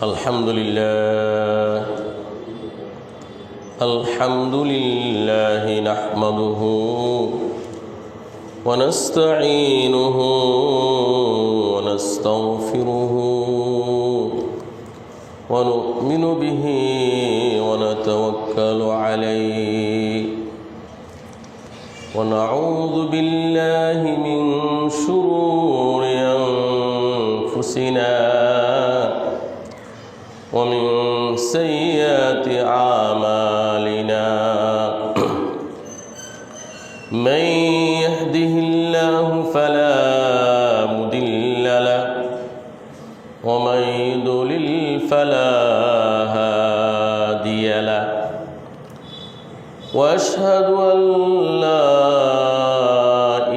الحمد لله نحمده ونستعينه ونستغفره ونؤمن به ونتوكل عليه ونعوذ بالله من شرور أنفسنا ومن سيئات أعمالنا من يهده الله فلا مضل له ومن يضلل فلا هادي له وأشهد أن لا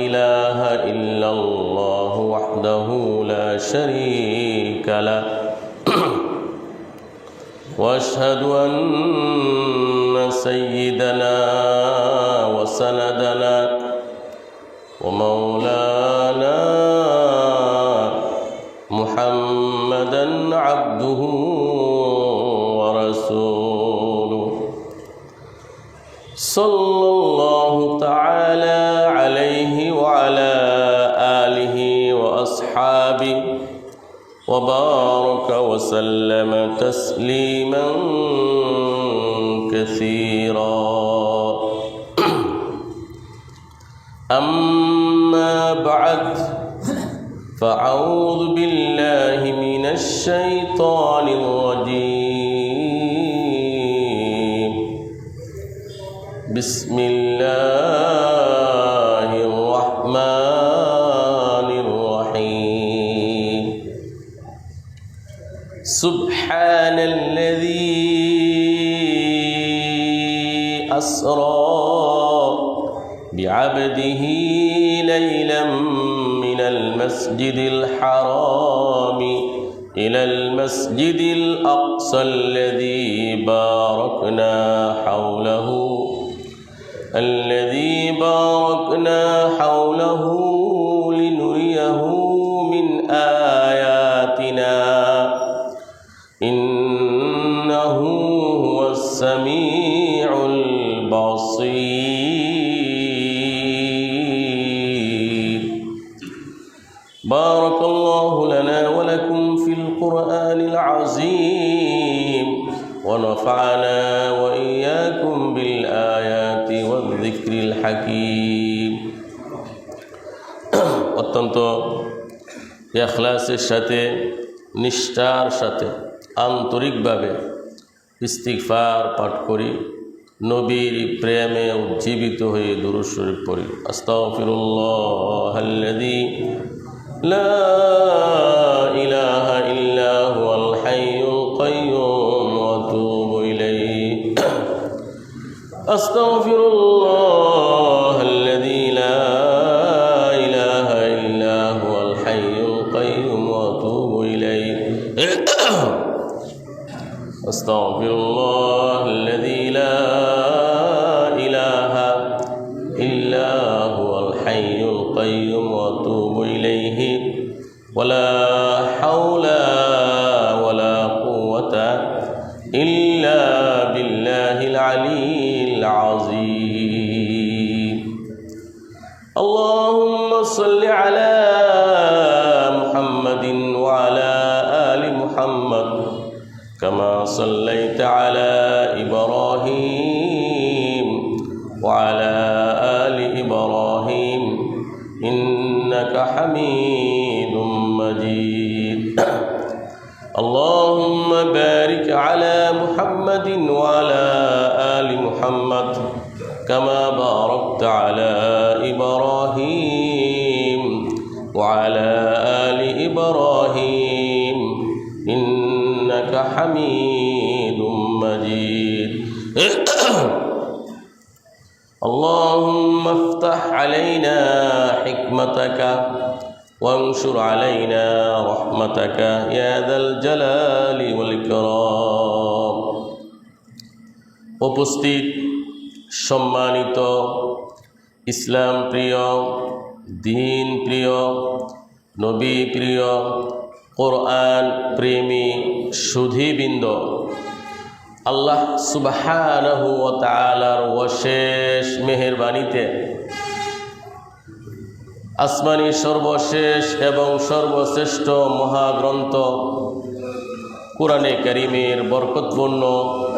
إله إلا الله وحده لا شريك له وأشهد أن سيدنا وسندنا ومولانا محمدا عبده ورسوله صلى الله تعالى عليه وعلى آله وأصحابه وبارك وسلم تسليما كثيرا أما بعد فأعوذ بالله من الشيطان الرجيم بسم الله الرحمن الرحيم سبحان الذي أسرى بعبده ليلا من المسجد الحرام إلى المسجد الأقصى الذي باركنا حوله لنريه من آياتنا إنه هو السميع البصير بارك الله لنا ولكم في القرآن العظيم ونفعنا وإياكم بالآيات والذكر الحكيم অত্যন্ত ইখলাসের সাথে নিষ্ঠার সাথে আন্তরিকভাবে ইস্তিগফার পাঠ করি, নবীর প্রেমে উজ্জীবিত হয়ে দুরূদ শরীফ পড়ি। আস্তাগফিরুল্লাহাল্লাযী লা ইলাহা ইল্লা হুয়াল হাইয়ুল কাইয়্যুম ওয়া আতুবু ইলাইহি। আস্তাগফিরুল্লাহাল্লাযী লা ইলাহা ইল্লা হুয়াল হাইয়ুল কাইয়্যুম ওয়া আতুবু ইলাইহি। আস্তাগফিরুল্লাহাল্লাযী লা ইলাহা ইল্লা হুয়াল হাইয়ুল কাইয়্যুম ওয়া আতুবু ইলাইহি ওয়ালা হাওলা ওয়ালা কুওয়াতা ইল্লা বিল্লাহিল আলিয়্যিল আযীম। আল্লাহুম্মা সাল্লি আলা মুহাম্মাদিন ওয়া আলা আলি মুহাম্মাদ كما صليت على إبراهيم وعلى آل إبراهيم إنك حميد مجيد اللهم بارك على محمد وعلى آل محمد كما باركت على إبراهيم وعلى آل إبراهيم إنك حميد مجيد اللهم افتح علينا حكمتك وانشر علينا رحمتك يا ذا الجلال والإكرام। উপস্থিত সম্মানিত ইসলাম প্রিয়, দীন প্রিয়, নবী প্রিয়, কোরআন প্রেমী সুধীবৃন্দ, আল্লাহ সুবহানাহু ওয়া তাআলার অশেষ মেহেরবানিতে আসমানি সর্বশেষ এবং সর্বশ্রেষ্ঠ মহাগ্রন্থ কোরআনে কারীমের বরকতপূর্ণ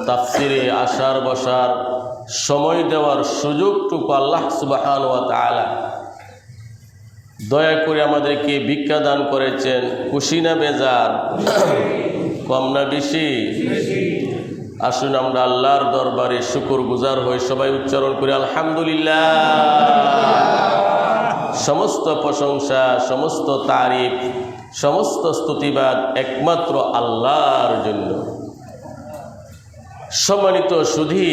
তাফসিরে আসার বসার সময় দেওয়ার সুযোগটুকু আল্লাহ সুবহানাহু ওয়া তাআলা দয়া করে আমাদেরকে ভিক্ষা দান করেছেন। খুশি না বেজার, কম না বেশি? আসুন আমরা আল্লাহর দরবারে শুকর গুজার হই, সবাই উচ্চারণ করি আলহামদুলিল্লাহ। সমস্ত প্রশংসা, সমস্ত তারিফ, সমস্ত স্তুতিবাদ একমাত্র আল্লাহর জন্য। সম্মানিত সুধী,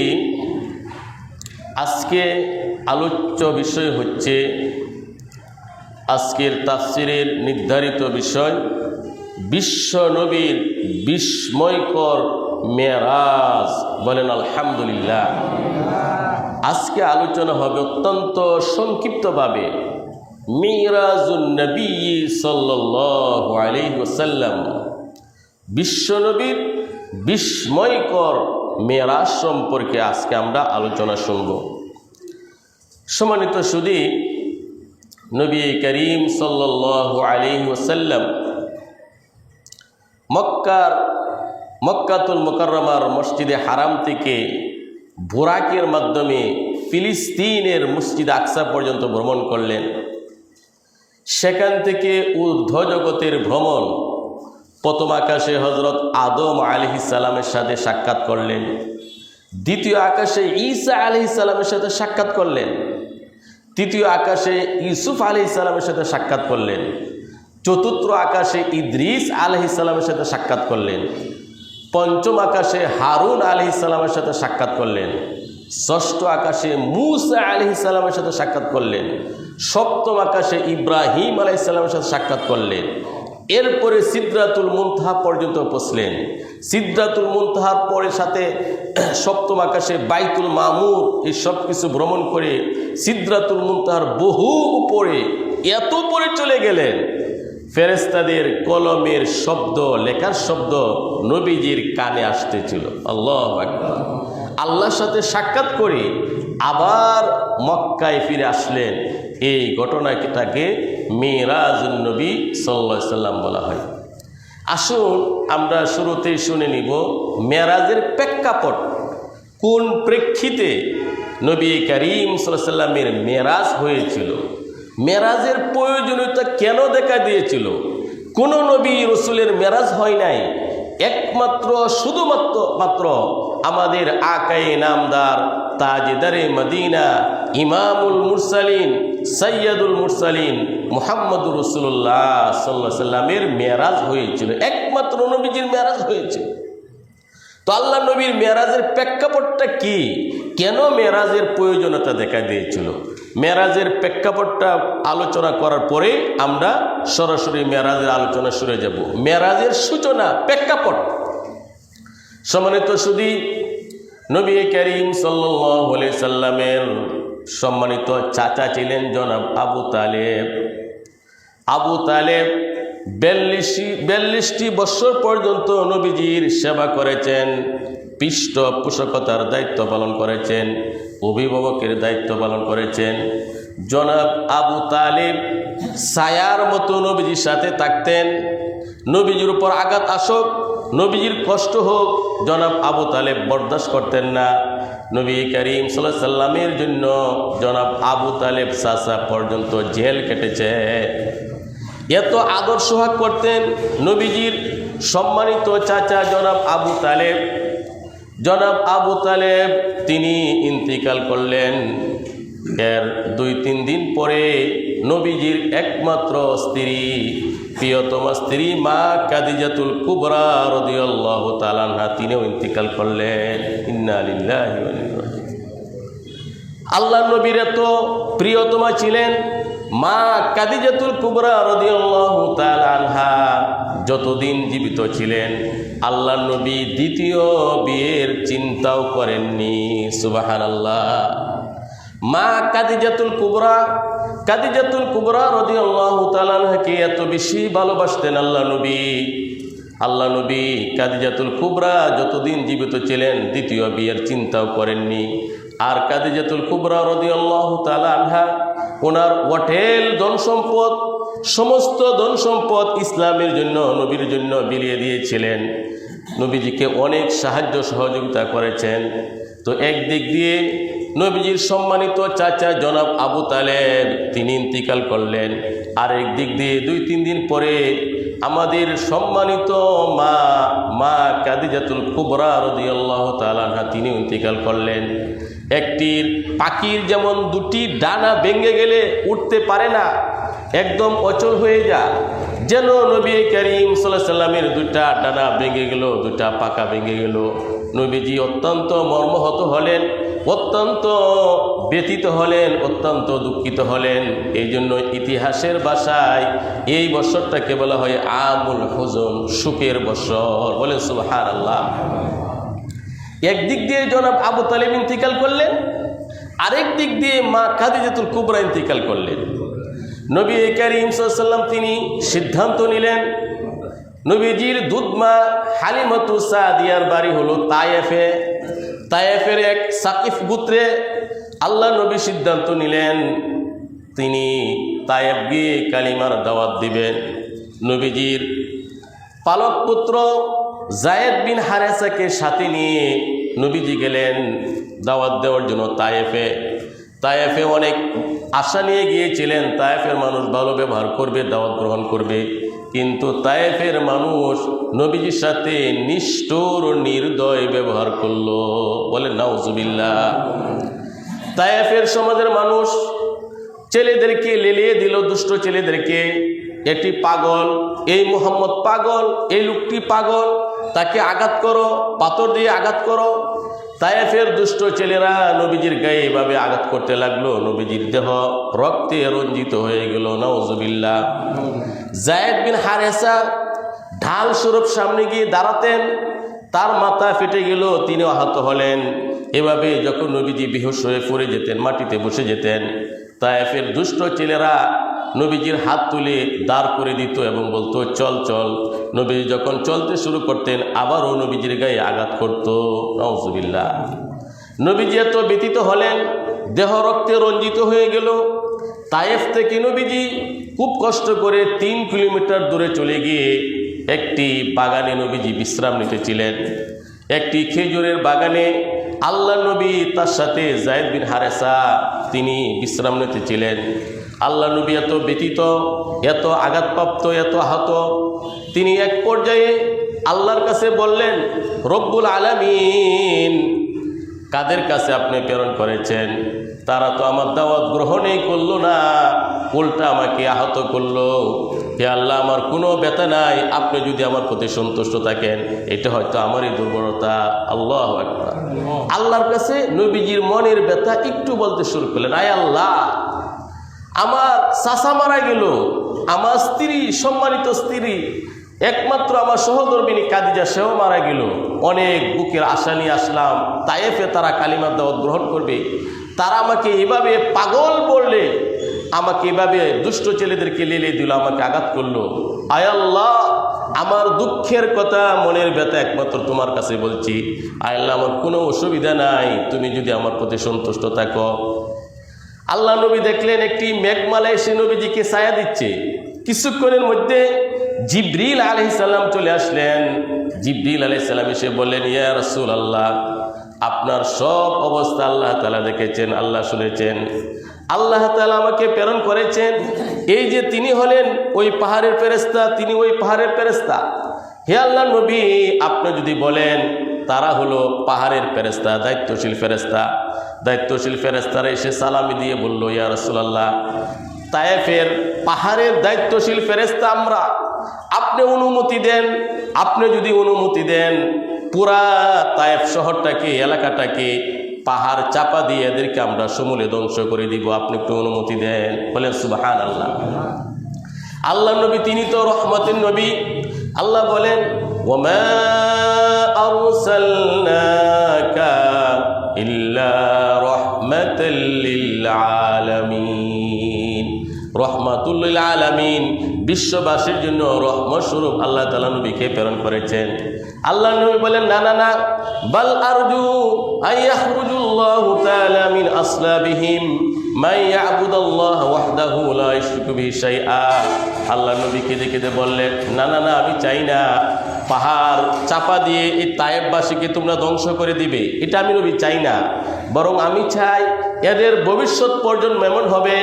আজকে আলোচ্য বিষয় হচ্ছে, আজকের তাফসিরের নির্ধারিত বিষয় বিশ্ব নবীর বিস্ময়কর মেরাজ। বলেন আলহামদুলিল্লাহ। আজকে আলোচনা হবে অত্যন্ত সংক্ষিপ্তভাবে মিরাজুন নবী সাল্লাল্লাহু আলাইহি ওয়াসাল্লাম, বিশ্ব নবীর বিস্ময়কর মেরাজ সম্পর্কে আজকে আমরা আলোচনা শুনব। সম্মানিত সুধী, নবী করিম সাল্লাল্লাহু আলাইহি ওয়াসাল্লাম মক্কাতুল মুকাররমার মসজিদে হারাম থেকে বুরাকের মাধ্যমে ফিলিস্তিনের মসজিদ আকসা পর্যন্ত ভ্রমণ করলেন। সেখান থেকে ঊর্ধ্ব জগতের ভ্রমণ, প্রথম আকাশে হযরত আদম আলাইহিস সালামের সাথে সাক্ষাৎ করলেন, দ্বিতীয় আকাশে ঈসা আলাইহিস সালামের সাথে সাক্ষাৎ করলেন, তৃতীয় আকাশে ইউসুফ আলাইহিস সালামের সাথে সাক্ষাৎ করলেন, চতুর্থ আকাশে ইদ্রিস আলাইহিস সালামের সাথে সাক্ষাৎ করলেন, পঞ্চম আকাশে হারুন আলাইহিস সালামের সাথে সাক্ষাৎ করলেন, ষষ্ঠ আকাশে মূসা আলাইহিস সালামের সাথে সাক্ষাৎ করলেন, সপ্তম আকাশে ইব্রাহিম আলাইহিস সালামের সাথে সাক্ষাৎ করলেন। এরপরে সিদরাতুল মুনতাহা পর্যন্ত পৌঁছলেন। সিদরাতুল মুনতাহার পরে সাথে সপ্তম আকাশে বাইতুল মামুর, এই সব কিছু ভ্রমণ করে সিদরাতুল মুনতাহার বহু উপরে, এত উপরে চলে গেলেন, ফেরেশতাদের কলমের শব্দ, লেখার শব্দ নবীজির কানে আসতেছিল। আল্লাহু আকবার। আল্লাহর সাথে সাক্ষাৎ করে আবার মক্কায় ফিরে আসলেন। এই ঘটনাটাকে মিরাজুন নবী সাল্লাল্লাহু আলাইহি ওয়াসাল্লাম বলা হয়। আসুন আমরা শুরুতেই শুনে নিব মেরাজের প্রেক্ষাপট, কোন প্রেক্ষিতে নবী করিম সাল্লাল্লাহু আলাইহি ওয়াসাল্লামের মেরাজ হয়েছিল, মেরাজের প্রয়োজনীয়তা কেন দেখা দিয়েছিল। কোন নবী রসুলের মেরাজ হয় নাই, একমাত্র শুধুমাত্র আমাদের আকায়ে নামদার তাজদারে মদিনা ইমামুল মুরসালিন সৈয়দুল মুরসালিন মুহাম্মদুর রাসূলুল্লাহ সাল্লাল্লাহু আলাইহি ওয়াসাল্লামের মেরাজ হয়েছিল, একমাত্র নবীজির মেরাজ হয়েছে। তো আল্লাহ নবীর মেরাজের প্রেক্ষাপটটা কি, কেন মেরাজের প্রয়োজনীয়তা দেখা দিয়েছিল, মেরাজের প্রেক্ষাপটটা আলোচনা করার পরে আমরা সরাসরি মেরাজের আলোচনা শুরু যাব। মেরাজের সূচনা, প্রেক্ষাপট। সম্মানিত সুধী, নবী করিম সাল্লাল্লাহু আলাইহি সাল্লামের সম্মানিত চাচা ছিলেন জনাব আবু তালেব। আবু তালেব 42টি বছর পর্যন্ত নবীজির সেবা করেছেন, পৃষ্ঠপোষকতার দায়িত্ব পালন করেছেন, অভিভাবকের দায়িত্ব পালন করেছেন। জনাব আবু তালেব ছায়ার মতো নবীজির সাথে থাকতেন। নবীজির উপর আঘাত আসুক, নবীজির কষ্ট হোক, জনাব আবু তালেব বরদাস্ত করতেন না। নবী করিম সাল্লাল্লাহু আলাইহি সাল্লামের জন্য জনাব আবু তালেব চাচা পর্যন্ত জেল কেটেছে। এত আদর সোহাগ করতেন নবীজির সম্মানিত চাচা জনাব আবু তালেব। জনাব আবু তালেব তিনি ইন্তিকাল করলেন। এর 2-3 দিন পরে নবীজির একমাত্র স্ত্রী, প্রিয়তমা স্ত্রী মা খাদিজাতুল কুবরা রাদিয়াল্লাহু তাআলা আনহা তিনিও ইন্তিকাল করলেন। ইন্না লিল্লাহি ওয়া ইন্না ইলাইহি রাজিউন। আল্লাহর নবীর এত প্রিয়তমা ছিলেন মা খাদিজাতুল কুবরা রাদিয়াল্লাহু তাআলা আনহা। যতদিন জীবিত ছিলেন আল্লাহর নবী দ্বিতীয় বিয়ের চিন্তাও করেননি। সুবহানাল্লাহ। মা খাদিজাতুল কুবরা রাদিয়াল্লাহু তাআলা আনহাকে এত বেশি ভালোবাসতেন আল্লাহ নবী খাদিজাতুল কুবরা যতদিন জীবিত ছিলেন দ্বিতীয় বিয়ের চিন্তাও করেননি। আর খাদিজাতুল কুবরা রাদিয়াল্লাহু তাআলা আনহা ওনার হোটেল ধন সম্পদ, সমস্ত ধন সম্পদ ইসলামের জন্য, নবীর জন্য বিলিয়ে দিয়েছিলেন। নবীজিকে অনেক সাহায্য সহযোগিতা করেছেন। তো একদিক দিয়ে নবীজির সম্মানিত চাচা জনাব আবু তালেব তিনি ইন্তিকাল করলেন, আর একদিক দিয়ে 2-3 দিন পরে আমাদের সম্মানিত মা খাদিজাতুল কুবরা রাদিয়াল্লাহু তাআলা আনহা তিনি ইন্তিকাল করলেন। একটি পাখির যেমন 2টি ডানা ভেঙে গেলে উঠতে পারে না, একদম অচল হয়ে যায়, যেন নবী করিম সাল্লাল্লাহু আলাইহি সাল্লামের 2টা ডানা ভেঙে গেল, 2টা পাখা ভেঙে গেল। নবীজি অত্যন্ত মর্মাহত হলেন, অত্যন্ত ব্যথিত হলেন, অত্যন্ত দুঃখিত হলেন। এই জন্য ইতিহাসের ভাষায় এই বছরটাকে বলা হয় আমুল হুজন, শোকের বছর। বলেন সুবহানাল্লাহ। একদিক দিয়ে জনাব আবু তালেব ইন্তিকাল করলেন, আরেক দিক দিয়ে মা খাদিজাতুল কুবরা ইন্তিকাল করলেন। নবী করিম সাল্লাল্লাহু আলাইহি ওয়াসাল্লাম তিনি সিদ্ধান্ত নিলেন, নবীজির দুধমা হালিমাতু সাদিয়ার বাড়ি হলো তায়েফের এক সাকিফ গোত্রে। আল্লাহ নবী সিদ্ধান্ত নিলেন তিনি তায়েফ গিয়ে কালিমার দাওয়াত দিবেন। নবীজির পালক পুত্র যায়েদ বিন হারেসাকে সাথে নিয়ে নবীজি গেলেন দাওয়াত দেওয়ার জন্য তায়েফে অনেক আশা নিয়ে গিয়েছিলেন, তায়েফের মানুষ ভালো ব্যবহার করবে, দাওয়াত গ্রহণ করবে। কিন্তু তায়েফের মানুষ নবীজির সাথে নিষ্ঠুর নির্দয় ব্যবহার করলো। বলে নাউজুবিল্লাহ। তায়েফের সমাজের মানুষ ছেলেদেরকে লেলিয়ে দিল, দুষ্ট ছেলেদেরকে, এটি পাগল, এই মুহাম্মদ পাগল, এই লোকটি পাগল, তাকে আঘাত করো, পাথর দিয়ে আঘাত করো। তায়েফের দুষ্ট ছেলেরা নবীজির গায়ে এভাবে আঘাত করতে লাগলো, নবীজির দেহ রক্তে রঞ্জিত হয়ে গেল। নাউজুবিল্লাহ। যায়েদ বিন হারেসা ঢাল স্বরূপ সামনে গিয়ে দাঁড়াতেন, তার মাথা ফেটে গেল, তিনি আহত হলেন। এভাবে যখন নবীজি বেহুশ হয়ে পড়ে যেতেন, মাটিতে বসে যেতেন, তায়েফের দুষ্ট ছেলেরা নবীজির হাত তুলে দাঁড় করে দিত এবং বলতো চল চল। নবীজি যখন চলতে শুরু করতেন আবারও নবীজির গায়ে আঘাত করত। নাউজুবিল্লাহ। নবীজি এত ব্যথিত হলেন, দেহ রক্তে রঞ্জিত হয়ে গেল। তায়েফ থেকে নবীজি খুব কষ্ট করে 3 কিলোমিটার দূরে চলে গিয়ে একটি বাগানে নবীজি বিশ্রাম নিতেছিলেন। একটি খেজুরের বাগানে আল্লাহ নবী তার সাথে যায়েদ বিন হারেসা তিনি বিশ্রাম নিতেছিলেন। আল্লাহ নবী এত ব্যথিত, এত আঘাতপ্রাপ্ত, এত আহত, তিনি এক পর্যায়ে আল্লাহর কাছে বললেন, রব্বুল আলামিন, কাদের কাছে আপনি প্রেরণ করেছেন? তারা তো আমার দাওয়াত গ্রহণই করলো না, উল্টা আমাকে আহত করলো। হে আল্লাহ, আমার কোনো ব্যথা নাই, আপনি যদি আমার প্রতি সন্তুষ্ট থাকেন, এটা হয়তো আমারই দুর্বলতা। আল্লাহু আকবার। আল্লাহর কাছে নবীজির মনের ব্যথা একটু বলতে শুরু করলেন, আয় আল্লাহ, আমার চাচা মারা গেল, আমার স্ত্রী, সম্মানিত স্ত্রী, একমাত্র আমার সহধর্মিনী খাদিজা, সেও মারা গেল। অনেক বুকের আশা নিয়ে আসলাম, তায়েফে তারা কালিমার দাওয়াত গ্রহণ করবে, তারা আমাকে এভাবে পাগল বললে, আমাকে এভাবে দুষ্ট ছেলেদেরকে লেলে দিল, আমাকে আঘাত করলো। আয় আল্লাহ, আমার দুঃখের কথা, মনের ব্যথা একমাত্র তোমার কাছে বলছি। আয় আল্লাহ, আমার কোনো অসুবিধা নাই, তুমি যদি আমার প্রতি সন্তুষ্ট থাকো। আল্লাহ নবী দেখলেন একটি মেঘমালা এসে নবীজিকে ছায়া দিচ্ছে। কিছুক্ষণের মধ্যে জিবরিল আলাইহিস সালাম চলে আসলেন। জিবরিল আলাইহিস সালাম এসে বললেন, ইয়া রাসূলুল্লাহ, আপনার সব অবস্থা আল্লাহ তাআলা দেখেছেন, আল্লাহ শুনেছেন, আল্লাহ তাআলা আমাকে প্রেরণ করেছেন। এই যে তিনি হলেন ওই পাহাড়ের ফেরেশতা, তিনি ওই পাহাড়ের ফেরেশতা। হে আল্লাহ নবী, আপনি যদি বলেন তারা হলো পাহাড়ের ফেরেশতা, দায়িত্বশীল ফেরেশতা। দায়িত্বশীল ফেরেশতারা এসে সালামি দিয়ে বলল, ইয়া রাসূলুল্লাহ, তায়েফের পাহাড়ের দায়িত্বশীল ফেরেশতা আমরা, আপনি অনুমতি দেন। আপনি যদি অনুমতি দেন, পুরা তায়েফ শহরটাকে, এলাকাটাকে পাহাড় চাপা দিয়ে এদেরকে আমরা সমূলে ধ্বংস করে দিব, আপনি একটু অনুমতি দেন। বলেন সুবহানাল্লাহ। আল্লাহ নবী তিনি তো রহমতের নবী। আল্লাহ বলেন, ওয়ামা আরসালনাকা ইল্লা রাহমাতাল রাহমাতাল লিল আলামিন। রহমাতুল লিল আলামিন, বিশ্ববাসীর জন্য রহমত স্বরূপ আল্লাহ তাআলা নবীকে প্রেরণ করেছেন। আল্লাহ নবী বলেন, না না না, বাল আরজু আইয়াখরুজুল্লাহু তাআলা মিন আসলাবিহিম মান ইয়াবুদুল্লাহ ওয়াহদাহু লা ইশরিকু বিহি শাইআ। আল্লাহ নবীকে দেখে বললেন, না না না, আমি চাই না পাহাড় চাপা দিয়ে এই তায়েববাসীকে তোমরা ধ্বংস করে দিবে, এটা আমি নবী চাই না। বরং আমি চাই এদের ভবিষ্যৎ প্রজন্ম এমন হবে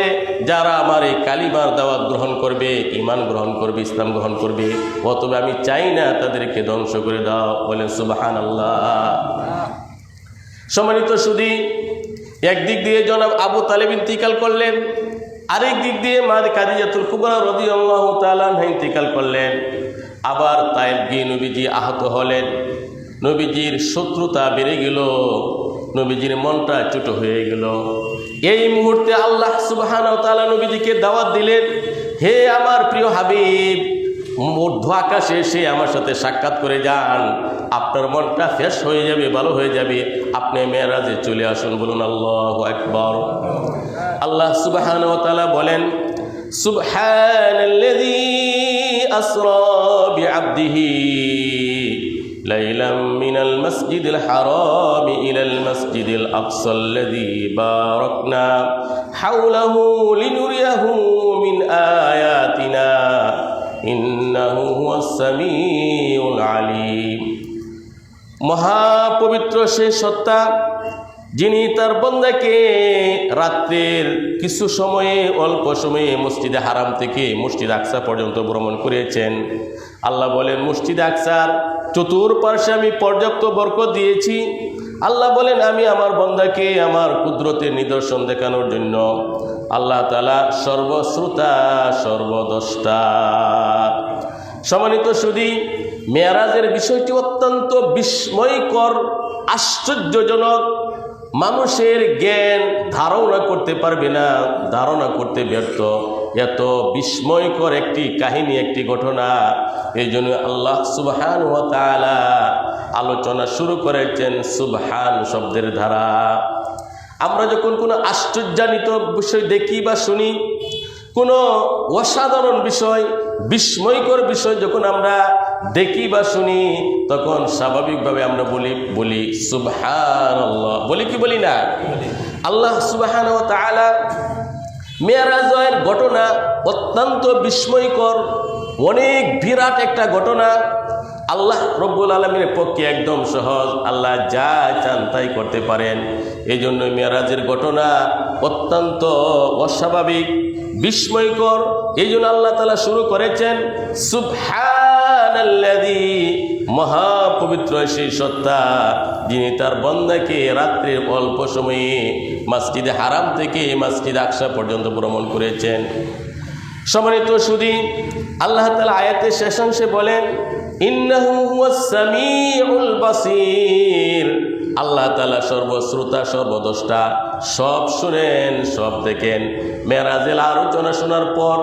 যারা আমার এই কালিমার দাওয়াত গ্রহণ করবে, ঈমান গ্রহণ করবে, ইসলাম গ্রহণ করবে। অতএব আমি চাই না তাদেরকে ধ্বংস করে দাও। বলেন সুবহানাল্লাহ। সম্মানিত সুধী, একদিক দিয়ে জনাব আবু তালেব ইন্তিকাল করলেন, আরেক দিক দিয়ে মা খাদিজাতুল কুবরা রাদিয়াল্লাহু তাআলা আনহা ইন্তিকাল করলেন। আবার তায়েব গিয়ে নবীজি আহত হলেন। নবীজির শত্রুতা বেড়ে গেল, নবীজির মনটা ছোট হয়ে গেল। এই মুহূর্তে আল্লাহ সুবহানাহু ওয়া তাআলা নবীজিকে দাওয়াত দিলেন, হে আমার প্রিয় হাবিব, ঊর্ধ্ব আকাশে এসে আমার সাথে সাক্ষাৎ করে যান, আপনার মনটা ফ্রেশ হয়ে যাবে, ভালো হয়ে যাবে, আপনি মেরাজে চলে আসুন। বলুন আল্লাহু আকবার। আল্লাহ সুবহানাহু ওয়া তাআলা বলেন, সুবহানাল্লাযী আসরা বিআবদিহি লাইলাম মিনাল মাসজিদিল হারামি ইলাল মাসজিদিল আকসাল্লাযী বারাকনা হাওলাহু লিনুরিয়াহু মিন আয়াতিনা ইন্নাহু হুয়াস সামিউল আলিম। মহাপবিত্র সে সত্তা, যিনি তার বান্দাকে রাত্রের কিছু সময়ে, অল্প সময়ে মসজিদে হারাম থেকে মসজিদ আকসা পর্যন্ত ভ্রমণ করেছেন। আল্লাহ বলেন, মসজিদ আকসার চতুর্পার্শ্বে আমি পর্যাপ্ত বরকত দিয়েছি। আল্লাহ বলেন, আমি আমার বান্দাকে আমার কুদরতের নিদর্শন দেখানোর জন্য আল্লাহ তাআলা সর্বশ্রোতা, সর্বদ্রষ্টা। সম্মানিত সুধী, মেরাজের বিষয়টি অত্যন্ত বিস্ময়কর, আশ্চর্যজনক। মানুষের জ্ঞান ধারণা করতে পারবে না, ধারণা করতে ব্যর্থ, এত বিস্ময়কর একটি কাহিনী, একটি ঘটনা। এই জন্য আল্লাহ সুবহানাহু ওয়া তাআলা আলোচনা শুরু করেছেন সুবহান শব্দের দ্বারা। আমরা যখন কোনো আশ্চর্যান্বিত বিষয় দেখি বা শুনি, কোনো অসাধারণ বিষয়, বিস্ময়কর বিষয় যখন আমরা দেখি বা শুনি, তখন স্বাভাবিকভাবে আমরা বলি সুবহানাল্লাহ। বলি কি বলি না? আল্লাহ সুবহানাহু ওয়া তাআলা মেরাজের ঘটনা অত্যন্ত বিস্ময়কর, অনেক বিরাট একটা ঘটনা। আল্লাহ রব্বুল আলামিনের পক্ষে একদম সহজ, আল্লাহ যা চান তাই করতে পারেন। এই জন্য মেরাজের ঘটনা অত্যন্ত অস্বাভাবিক, বিস্ময়কর। এই জন্য আল্লাহ তাআলা শুরু করেছেন সুবহানাল্লাযী, মহাপবিত্র সেই সত্তা, যিনি তার বান্দাকে রাত্রির অল্প সময়ে মসজিদে হারাম থেকে মসজিদ আকসা পর্যন্ত ভ্রমণ করেছেন। সম্মানিত সুধী, আল্লাহ তাআলা আয়াতের শেষাংশে বলেন, ইন্নাহু হুয়াস সামিউল বাসীর। আল্লাহ তাআলা সর্বশ্রোতা, সর্বদ্রষ্টা, সব শুনেন, সব দেখেন। মেরাজের আলোচনা শোনার পর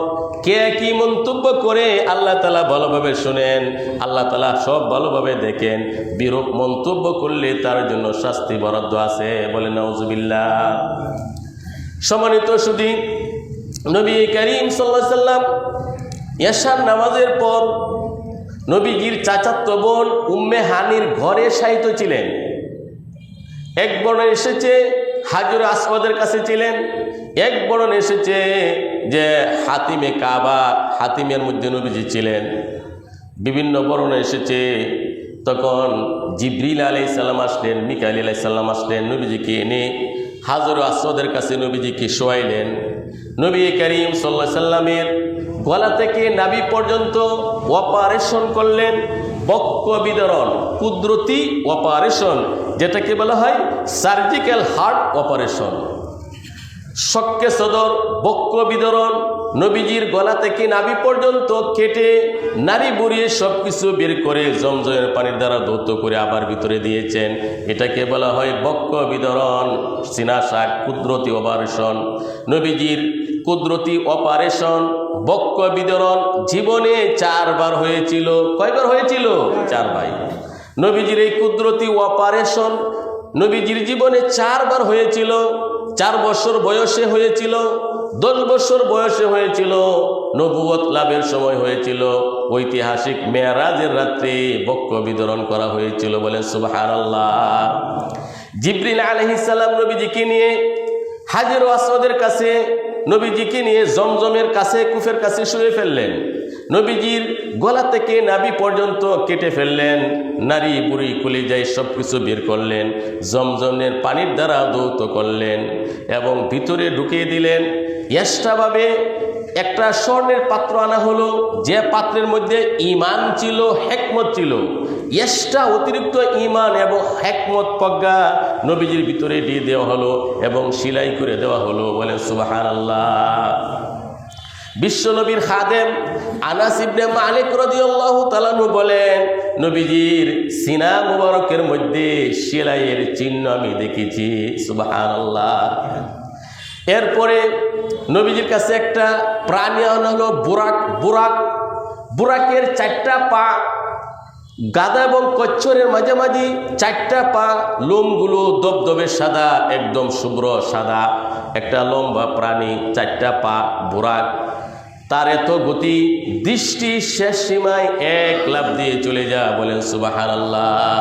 কে কি মন্তব্য করে আল্লাহ তাআলা ভালোভাবে শুনেন, আল্লাহ তাআলা সব ভালোভাবে দেখেন। বিরূপ মন্তব্য করলে তার জন্য শাস্তি বরাদ্দ আছে। বলে নাউজুবিল্লাহ। সম্মানিত সুধী, নবী করিম সাল্লাল্লাহু আলাইহি সাল্লাম এশার নামাজের পর নবীজির চাচাতো বোন উম্মে হানির ঘরে শায়িত ছিলেন। এক বর্ণনা এসেছে হাজরে আসওয়াদের কাছে ছিলেন, এক বর্ণনা এসেছে যে হাতিমে কাবা, হাতিমের মধ্যে নবীজি ছিলেন। বিভিন্ন বর্ণনা এসেছে তখন জিবরিল আলাইহিস সালাম আসলেন, মিকাইল আলাইহিস সালাম আসলেন, নবীজিকে এনে হাজরে আসওয়াদের কাছে নবীজিকে শোয়াইলেন। নবী করিম সাল্লাল্লাহু আলাইহি সাল্লামের গলা থেকে নাভি পর্যন্ত অপারেশন করলেন, বক্ষ বিদরণ, কুদরতি অপারেশন, যেটাকে বলা হয় সার্জিক্যাল হার্ট অপারেশন। শক্কে সদর, বক্ষ বিদরণ, নবীজির গলা থেকে নাভি পর্যন্ত কেটে নারী বুড়িয়ে সব কিছু বের করে জমজমের পানির দ্বারা ধৌত করে আবার ভিতরে দিয়েছেন। এটাকে বলা হয় বক্ষ বিদরণ, সিনা শাক, কুদরতি অপারেশন। নবীজির কুদরতি অপারেশন, বক্ষ বিদরণ জীবনে 4 বার হয়েছিল। কয়বার হয়েছিল? 4 বার। নবীজির এই কুদরতি অপারেশন নবীজির জীবনে 4 বার হয়েছিল। 4 বছর বয়সে হয়েছিল, 10 বছর বয়সে হয়েছিল, নবুয়ত লাভের সময় হয়েছিল। ঐতিহাসিক মেরাজের রাত্রে বক্ষ বিতরণ করা হয়েছিল। বলেন সুবহানাল্লাহ। জিবরিল আলাইহিস সালাম নবীজিকে নিয়ে হাজর ও আসওয়াদের কাছে, নবীজিকে নিয়ে জমজমের কাছে, কুফের কাছে শুয়ে ফেললেন। নবীজির গলা থেকে নাভি পর্যন্ত কেটে ফেললেন, নারী বুড়ি কলিজায় সব কিছু বের করলেন, জমজমের পানির দ্বারা ধৌত করলেন এবং ভিতরে ঢুকিয়ে দিলেন। এক্সট্রাভাবে একটা স্বর্ণের পাত্র আনা হলো, যে পাত্রের মধ্যে ঈমান ছিল, হিকমত ছিল। এক্সট্রা অতিরিক্ত ঈমান এবং হিকমত প্রজ্ঞা নবীজির ভিতরে দিয়ে দেওয়া হলো এবং সেলাই করে দেওয়া হলো। বলেন সুবহানাল্লাহ। বিশ্বনবীর খাদেম আনাস ইবনে মালিক রাদিয়াল্লাহু তাআলা বলেন, নবীজির সিনা মুবারকের মধ্যে সেলাইয়ের চিহ্ন আমি দেখেছি। সুবহানাল্লাহ। এরপরে নবীজির কাছে একটা প্রাণী আনা হলো, বুরাক। বুরাকের 4টা পা, গাধা এবং কচ্ছরের মাঝামাঝি 4টা পা, লোমগুলো দবদবে সাদা, একদম শুভ্র সাদা, একটা লম্বা প্রাণী, 4টা পা, বুরাক। তার এত গতি, দৃষ্টি শেষ সীমায় এক লাফ দিয়ে চলে যা। বলেন সুবহানাল্লাহ।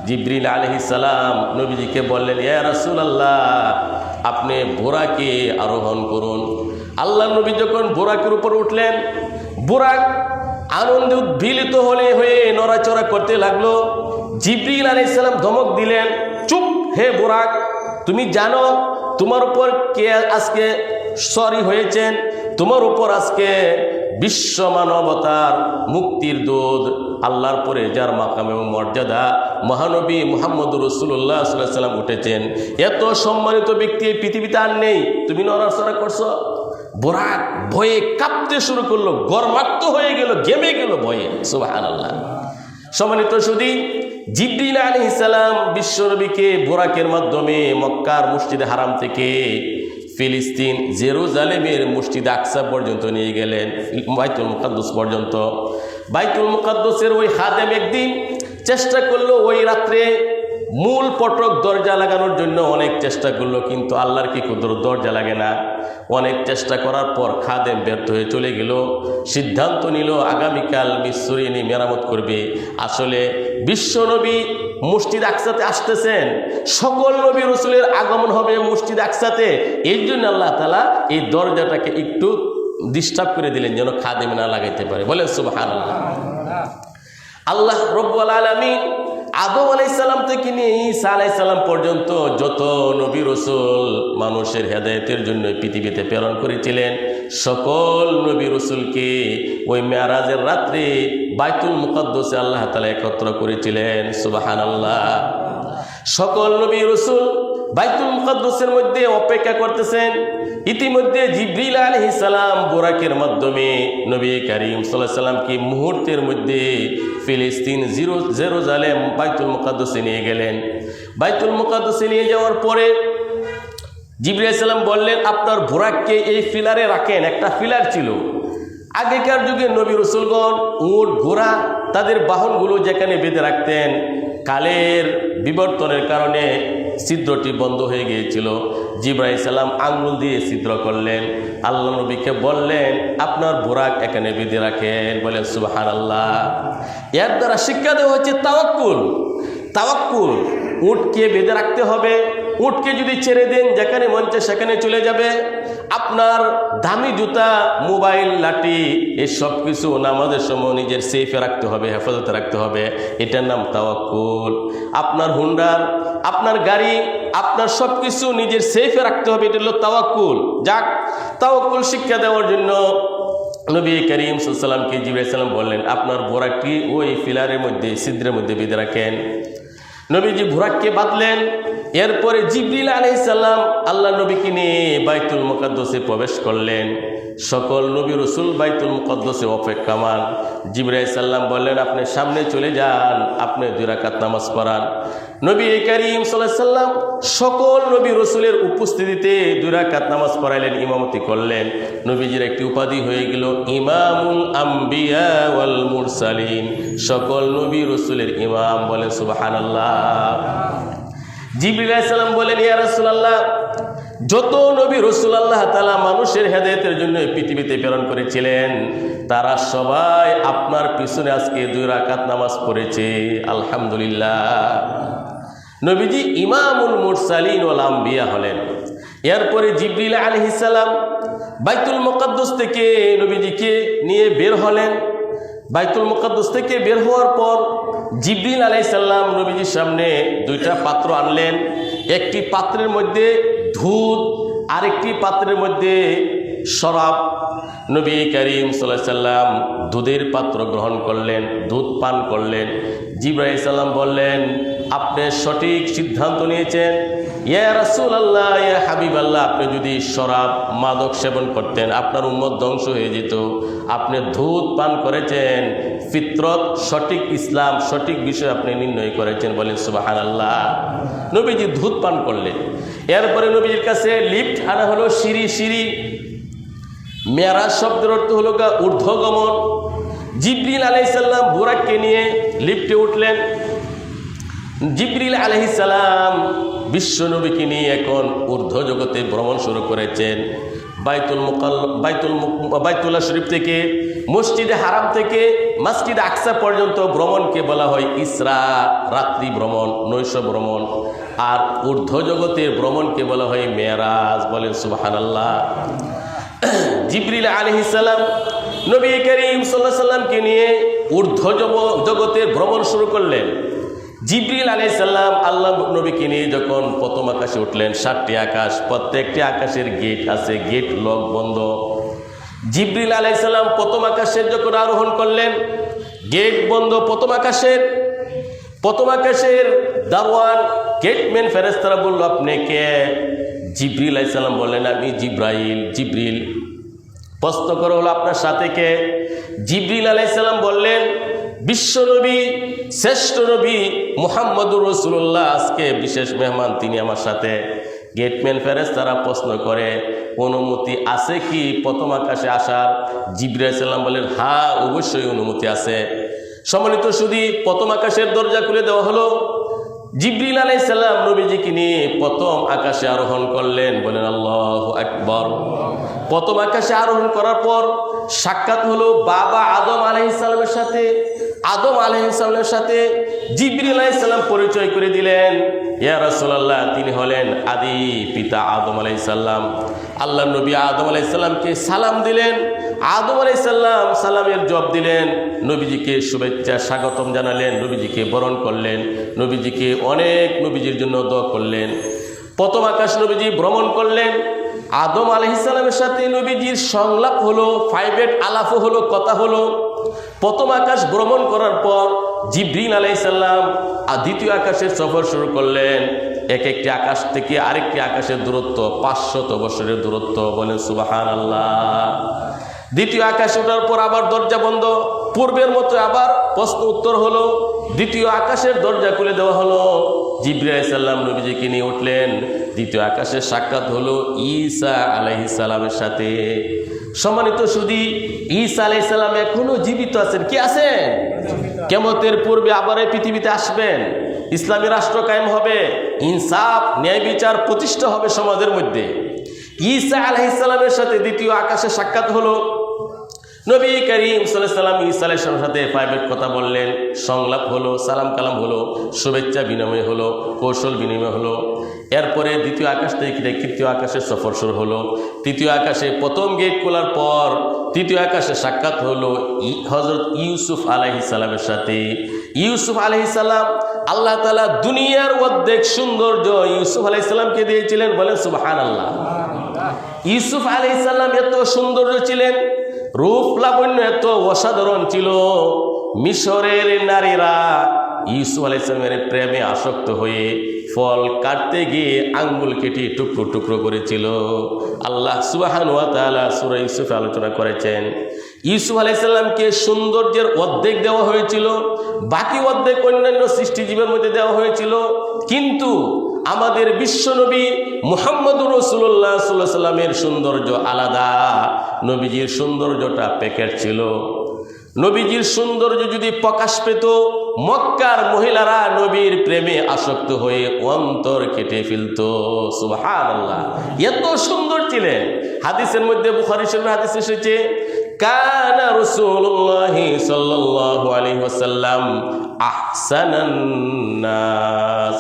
জিবরিল আলাইহিস সালাম নবীজিকে বললেন, ইয়া রাসূলুল্লাহ, আপনি বুরাকে আরোহণ করুন। আল্লাহ নবী যখন বুরাকের উপর উঠলেন, বুরাক আনন্দে উদ্ভিলিত হয়ে নড়াচড়া করতে লাগলো। জিবরিল আলাইহিস সালাম ধমক দিলেন, চুপ হে বুরাক, তুমি জানো তোমার উপর কে আজকে সরি হয়েছেন? তোমার উপর আজকে বিশ্ব মানবতার মুক্তির দূত, আল্লাহর পরে যার মাকাম এবং মর্যাদা, মহানবী মুহাম্মদুর রাসূলুল্লাহ সাল্লাল্লাহু আলাইহি ওয়াসাল্লাম উঠেছেন। এত সম্মানিত ব্যক্তি এই পৃথিবীতে আর নেই, তুমি নড়াচড়া করছো। বুরাক ভয়ে কাঁপতে শুরু করলো, গর্মাক্ত হয়ে গেল, ঘেমে গেল ভয়ে। সুবহানাল্লাহ। সম্মানিত সুধী, জিবরিল আলাইহিস সালাম বিশ্বনবীকে বুরাকের মাধ্যমে মক্কার মসজিদে হারাম থেকে ফিলিস্তিন জেরুজালেমের মসজিদ আকসা পর্যন্ত নিয়ে গেলেন, বাইতুল মুকাদ্দাস পর্যন্ত। বাইতুল মুকাদ্দাসের ওই খাদেম একদিন চেষ্টা করলো, ওই রাত্রে মূল ফটক দরজা লাগানোর জন্য অনেক চেষ্টা করলো, কিন্তু আল্লাহর কি কুদরত, দরজা লাগে না। অনেক চেষ্টা করার পর খাদেম ব্যর্থ হয়ে চলে গেল। সিদ্ধান্ত নিল আগামীকাল মিসরি এনে মেরামত করবে। আসলে বিশ্বনবী মসজিদ আকসাতে আসতেছেন, সকল নবী রাসূলের আগমন হবে মসজিদ আকসাতে। এই জন্য আল্লাহ তাআলা এই দরজাটাকে একটু ডিস্টার্ব করে দিলেন, যেন খাদেম না লাগাইতে পারে। বলেন সুবহানাল্লাহ। আল্লাহ রব্বুল আলামিন আদম আলাইহিস সালাম থেকে নিয়ে ঈসা আলাইহিস সালাম পর্যন্ত যত নবী রাসূল মানুষের হেদায়েতের জন্য পৃথিবীতে প্রেরণ করেছিলেন, সকল নবী রাসূলকে ওই মেরাজের রাত্রে বাইতুল মুকাদ্দাসে আল্লাহ তাআলা একত্র করেছিলেন। সুবহানাল্লাহ। সকল নবী রাসূল বাইতুল মুকাদ্দাসের মধ্যে অপেক্ষা করতেছেন। ইতিমধ্যে জিবরিল আলাইহিস সালাম বুরাকের মাধ্যমে নবী করিম সাল্লাল্লাহু আলাইহি সাল্লামকে মুহূর্তের মধ্যে ফিলিস্তিন জেরুজালেম বাইতুল মুকাদ্দাসে নিয়ে গেলেন। বাইতুল মুকাদ্দাসে নিয়ে যাওয়ার পরে জিবরিল আলাইহিস সালাম বললেন, আপনার বুরাককে এই ফিলারে রাখেন। একটা ফিলার ছিল। আগেকার যুগে নবী রাসূলগণ উট, ঘোড়া, তাদের বাহনগুলো যেখানে বেঁধে রাখতেন, কালের বিবর্তনের কারণে ছিদ্রটি বন্ধ হয়ে গিয়েছিল। জিবরাইল আলাইহিস সালাম আঙ্গুল দিয়ে ছিদ্র করলেন। আল্লাহ নবীকে বললেন, আপনার বুরাক এখানে বেঁধে রাখেন। বলেন সুবহানাল্লাহ। এর দ্বারা শিক্ষা দেওয়া হচ্ছে তাওয়াক্কুল। তাওয়াক্কুল, উটকে বেঁধে রাখতে হবে। উটকে যদি ছেড়ে দেন, যেখানে মন চায় সেখানে চলে যাবে। আপনার দামি জুতা, মোবাইল, লাঠি, এই সব কিছু নামাজের সময় নিজের সেফে রাখতে হবে, হেফাজতে রাখতে হবে। এটার নাম তাওয়াক্কুল। আপনার হুন্ডার, আপনার গাড়ি, আপনার সব কিছু নিজের সেফে রাখতে হবে। এটা হলো তাওয়াক্কুল। যাক, তাওয়াক্কুল শিক্ষা দেওয়ার জন্য নবী করিম সাল্লাল্লাহু আলাইহি ওয়াসাল্লামকে জিবরাইল আলাইহিস সালাম বললেন, আপনার বুরাকটি ওই ফিলারের মধ্যে, ছিদ্রের মধ্যে বেঁধে রাখেন। নবীজি বুরাককে বাঁধলেন। এরপরে জিবরিল আলাইহিস সালাম আল্লাহ নবীকে নিয়ে বাইতুল মুকাদ্দাসে প্রবেশ করলেন। সকল নবী রাসূল বাইতুল মুকাদ্দাসে অপেক্ষমান। জিবরাইল আলাইহিস সালাম বললেন, আপনি সামনে চলে যান, আপনি 2 রাকাত নামাজ পড়ান। নবী করিম সাল্লাল্লাহু আলাইহি সাল্লাম সকল নবী রাসূলের উপস্থিতিতে 2 রাকাত নামাজ পড়াইলেন, ইমামতি করলেন। নবীজির একটি উপাধি হয়ে গেল ইমামুল আম্বিয়া ওয়াল মুরসালিন, সকল নবী রাসূলের ইমাম। বলেন সুবহানাল্লাহ। জিবরিল আলাইহিস সালাম বলেন, ইয়া রাসূলুল্লাহ, যত নবী রাসূল আল্লাহ তাআলা মানুষের হেদায়েতের জন্য পৃথিবীতে প্রেরণ করেছিলেন, তারা সবাই আপনার পিছনে আজকে 2 রাকাত নামাজ পড়েছে। আলহামদুলিল্লাহ। নবীজি ইমামুল মুরসালিন ওয়াল আম্বিয়া হলেন। এরপরে জিবরিল আলাইহিস সালাম বাইতুল মুকাদ্দাস থেকে নবীজিকে নিয়ে বের হলেন। বাইতুল মুকাদ্দাস থেকে বের হওয়ার পর জিবরিল আলাইহিস সালাম নবীজির সামনে 2টা পাত্র আনলেন। একটি পাত্রের মধ্যে দুধ, আরেকটি পাত্রের মধ্যে শরাব। নবী করিম সাল্লাল্লাহু আলাইহি সাল্লাম দুধের পাত্র গ্রহণ করলেন, দুধ পান করলেন। জিবরাইল আলাইহিস সালাম বললেন, আপনি সঠিক সিদ্ধান্ত নিয়েছেন। ইয়া রাসূলুল্লাহ, ইয়া হাবিবাল্লাহ, আপনি যদি শরাব মাদক সেবন করতেন আপনার উম্মত ধ্বংস হয়ে যেত। আপনি দুধ পান করেছেন, ফিতরত, সঠিক ইসলাম, সঠিক বিষয় আপনি নির্ণয় করেছেন। বলেন সুবহানাল্লাহ। নবীজি দুধ পান করলেন। এরপরে নবীজির কাছে লিফট আনা হলো, সিঁড়ি। মেরাজ শব্দের অর্থ হলো ঊর্ধ্বগমন। জিবরিল আলাইহিস সালাম বুরাককে নিয়ে লিফটে উঠলেন। জিবরিল আলাইহিস সালাম বিশ্ব নবীকে নিয়ে এখন ঊর্ধ্ব জগতে ভ্রমণ শুরু করেছেন। বাইতুল্লাহ শরীফ থেকে, মসজিদে হারাম থেকে মসজিদে আকসা পর্যন্ত ভ্রমণকে বলা হয় ইসরা, রাত্রি ভ্রমণ, নৈশ ভ্রমণ। আর ঊর্ধ্ব জগতের ভ্রমণকে বলা হয় মেরাজ। বলেন সুবহানাল্লাহ। জিবরিল আলাইহিস সালাম নবী করিম সাল্লাল্লাহু আলাইহি সাল্লামকে নিয়ে ঊর্ধ্ব জগতের ভ্রমণ শুরু করলেন। জিবরিল আলাইহিস সালাম আল্লাহ নবীকে নিয়ে যখন প্রথম আকাশে উঠলেন, 7টি আকাশ, প্রত্যেকটি আকাশের গেট আছে, গেট লক বন্ধ। জিবরিল আলাইহিস সালাম প্রথম আকাশে যখন আরোহণ করলেন, গেট বন্ধ প্রথম আকাশের দারওয়ান, গেটম্যান ফেরেশতারা বলল, আপনি কে? জিবরিল আলাইহিস সালাম বললেন, আমি জিবরিল। প্রশ্ন করা হলো, আপনার সাথে কে? জিবরিল আলাইহিস সালাম বললেন, বিশ্বনবী, শ্রেষ্ঠ নবী মুহাম্মদুর রাসূলুল্লাহ আজকে বিশেষ মেহমান, তিনি আমার সাথে। গেটম্যান ফেরেশতারা প্রশ্ন করে, অনুমতি আছে কি প্রথম আকাশে আসার? জিবরিল আলাইহিস সালাম বলেন, হ্যাঁ, অবশ্যই অনুমতি আছে। সম্মানিত সুধী, প্রথম আকাশের দরজা খুলে দেওয়া হলো। জিবরিল আলাইহিস সালাম নবীজিকে নিয়ে প্রথম আকাশে আরোহণ করলেন। বলেন আল্লাহু আকবার। প্রথম আকাশে আরোহণ করার পর সাক্ষাৎ হলো বাবা আদম আলাইহিস সালামের সাথে। আদম আলাইহিস সালামের সাথে জিবরিল আলাইহিস সালাম পরিচয় করে দিলেন, ইয়া রাসূলুল্লাহ, তিনি হলেন আদি পিতা আদম আলাইহিস সালাম। আল্লাহ নবী আদম আলাইহিস সালামকে সালাম দিলেন। আদম আলাইহিস সালাম সালামের জবাব দিলেন, নবীজিকে শুভেচ্ছা স্বাগতম জানালেন, নবীজিকে বরণ করলেন, নবীজিকে নবীজির জন্য দোয়া করলেন। প্রথম আকাশ নবীজি ভ্রমণ করলেন। আদম আলাইহিস সালামের সাথে নবীজির সংলাপ হলো, প্রাইভেট আলাপও হলো, কথা হলো। প্রথম আকাশ ভ্রমণ করার পর জিবরিল আলাইহিস সালাম দ্বিতীয় আকাশের সফর শুরু করলেন। একটি আকাশ থেকে আরেকটি আকাশের দূরত্ব 500 বছরের দূরত্ব। বলেন সুবহানাল্লাহ। দ্বিতীয় আকাশে ওঠার পর আবার দরজা বন্ধ, পূর্বের মতো আবার প্রশ্ন উত্তর হলো। দ্বিতীয় আকাশের দরজা খুলে দেওয়া হলো। জিবরিল আলাইহিস সালাম নবীজিকে নিয়ে উঠলেন। দ্বিতীয় আকাশের সাক্ষাৎ হলো ঈসা আলাইহিস সালামের সাথে। সম্মানিত সুধী, ঈসা আলাইহিস সালাম এখনো জীবিত আছেন। কি আছেন? কিয়ামতের পূর্বে আবার এই পৃথিবীতে আসবেন। ইসলামী রাষ্ট্র কায়েম হবে, ইনসাফ, ন্যায় বিচার প্রতিষ্ঠা হবে সমাজের মধ্যে। ঈসা আলাইহিস সালামের সাথে দ্বিতীয় আকাশে সাক্ষাৎ হলো। নবী করিম সাল্লাল্লাহু আলাইহি সাল্লাম ঈসা আলাইহিস সালামের সাথে প্রাইভেট কথা বললেন, সংলাপ হলো, সালাম কালাম হলো, শুভেচ্ছা বিনিময় হলো, কৌশল বিনিময় হলো। এরপরে দ্বিতীয় আকাশ থেকে তৃতীয় আকাশের সফর শুরু হলো। তৃতীয় আকাশে প্রথম গেট খোলার পর তৃতীয় আকাশে সাক্ষাৎ হলো হযরত ইউসুফ আলাইহিস সালামের সাথে। ইউসুফ আলাইহিস সালাম, আল্লাহ তাআলা দুনিয়ার অর্ধেক সৌন্দর্য ইউসুফ আলাইহিস সালামকে দিয়েছিলেন। বলেন সুবহানাল্লাহ। ইউসুফ আলাইহিস সালাম এত সৌন্দর্য ছিলেন, রূপ লাবণ্য এত অসাধারণ ছিল, মিশরের নারীরা ইউসুফ আলাইহিস সালামের প্রেমে আসক্ত হয়ে ফল কাটতে গিয়ে আঙ্গুল কেটে টুকরো টুকরো করেছিল। আল্লাহ সুবহানাহু ওয়া তাআলা সূরা ইউসুফে আলোচনা করেছেন, ইউসুফ আলাইহিস সালামকে সৌন্দর্যের অর্ধেক দেওয়া হয়েছিল, বাকি অর্ধেক অন্যান্য সৃষ্টিজীবের মধ্যে দেওয়া হয়েছিল। কিন্তু আমাদের বিশ্বনবী মুহাম্মদুর রাসূলুল্লাহ সাল্লাল্লাহু আলাইহি সাল্লামের সৌন্দর্য আলাদা। নবীজির সৌন্দর্যটা প্যাকেট ছিল। নবীজির সৌন্দর্য যদি প্রকাশ পেত মক্কার মহিলারা নবীর প্রেমে আসক্ত হয়ে অন্তর কেটে ফেলত। সুবহানাল্লাহ, এত সুন্দর ছিলেন। হাদিসের মধ্যে, বুখারী শরীফের হাদিস এসেছে, কানা রাসূলুল্লাহি সাল্লাল্লাহু আলাইহি ওয়াসাল্লাম আহসানান নাস,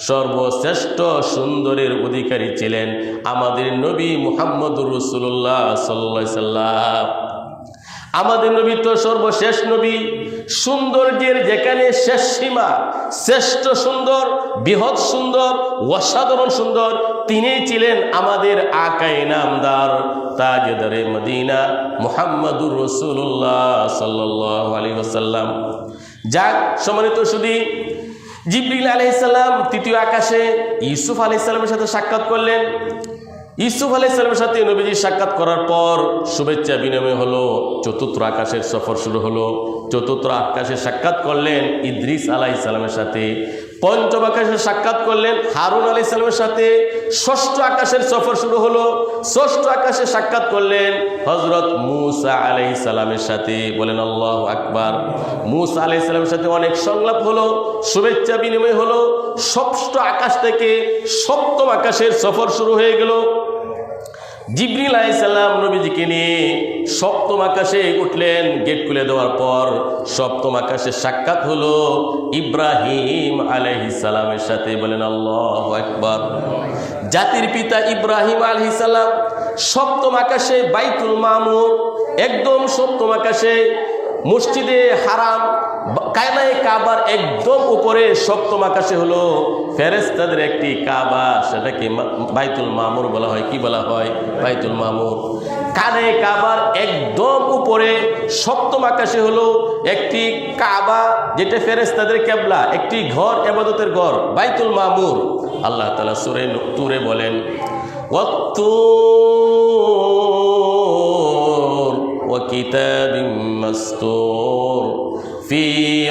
সর্বশ্রেষ্ঠ সুন্দরের অধিকারী ছিলেন আমাদের নবী মুহাম্মদুর রাসূলুল্লাহ সাল্লাল্লাহু আলাইহি সাল্লাম। আমাদের নবী তো সর্বশেষ নবী, সৌন্দর্যের যেখানে শেষ সীমা, শ্রেষ্ঠ সুন্দর, বৃহৎ সুন্দর, অসাধারণ সুন্দর, তিনিই ছিলেন আমাদের আকায়ে নামদার তাজদারে মদিনা মুহাম্মদুর রাসূলুল্লাহ সাল্লাল্লাহু আলাইহি ওয়াসাল্লাম। যাক সম্মানিত সুধী, জিবরিল আলাইহিস সালাম তৃতীয় আকাশে ইউসুফ আলাইহিস সালামের সাথে সাক্ষাৎ করলেন। ইউসুফ আলাইহিস সালামের সাথে নবীজি সাক্ষাৎ করার পর শুভেচ্ছা বিনিময় হলো, চতুর্থ আকাশের সফর শুরু হলো। চতুর্থ আকাশে সাক্ষাৎ করলেন ইদ্রিস আলাইহিস সালামের সাথে, পঞ্চম আকাশে সাক্ষাৎ করলেন হারুন আলাইহিস সালামের সাথে। ষষ্ঠ আকাশের সফর শুরু হলো, ষষ্ঠ আকাশে সাক্ষাৎ করলেন হযরত মূসা আলাইহিস সালামের সাথে। বলেন আল্লাহু আকবার। মূসা আলাইহিস সালামের সাথে অনেক সংলাপ হলো, শুভেচ্ছা বিনিময় হলো। ষষ্ঠ আকাশ থেকে সপ্তম আকাশের সফর শুরু হয়ে গেল। জিবরিল আলাইহিস সালাম নবীজিকে নিয়ে সপ্তম আকাশে উঠলেন। গেট খুলে দেওয়ার পর সপ্তম আকাশে সাক্ষাৎ হলো ইব্রাহিম আলাইহিস সালামের সাথে। বলেন আল্লাহু আকবার। জাতির পিতা ইব্রাহিম আলাইহিস সালাম সপ্তম আকাশে বাইতুল মামুর, একদম সপ্তম আকাশে মসজিদে হারাম কায়নায়ে কাবার একদম উপরে সপ্তম আকাশে হলো ফেরেশতাদের একটি কাবা, সেটাকে বাইতুল মামুর বলা হয়। কি বলা হয়? বাইতুল মামুর। কায়নায়ে কাবার একদম উপরে সপ্তম আকাশে হলো একটি কাবা, যেটা ফেরেশতাদের কিবলা, একটি ঘর, ইবাদতের ঘর, বাইতুল মামুর। আল্লাহ তাআলা সূরা তুরে বলেন, ওয়াত্তুর ওয়া কিতাবিম মাসতুর ফি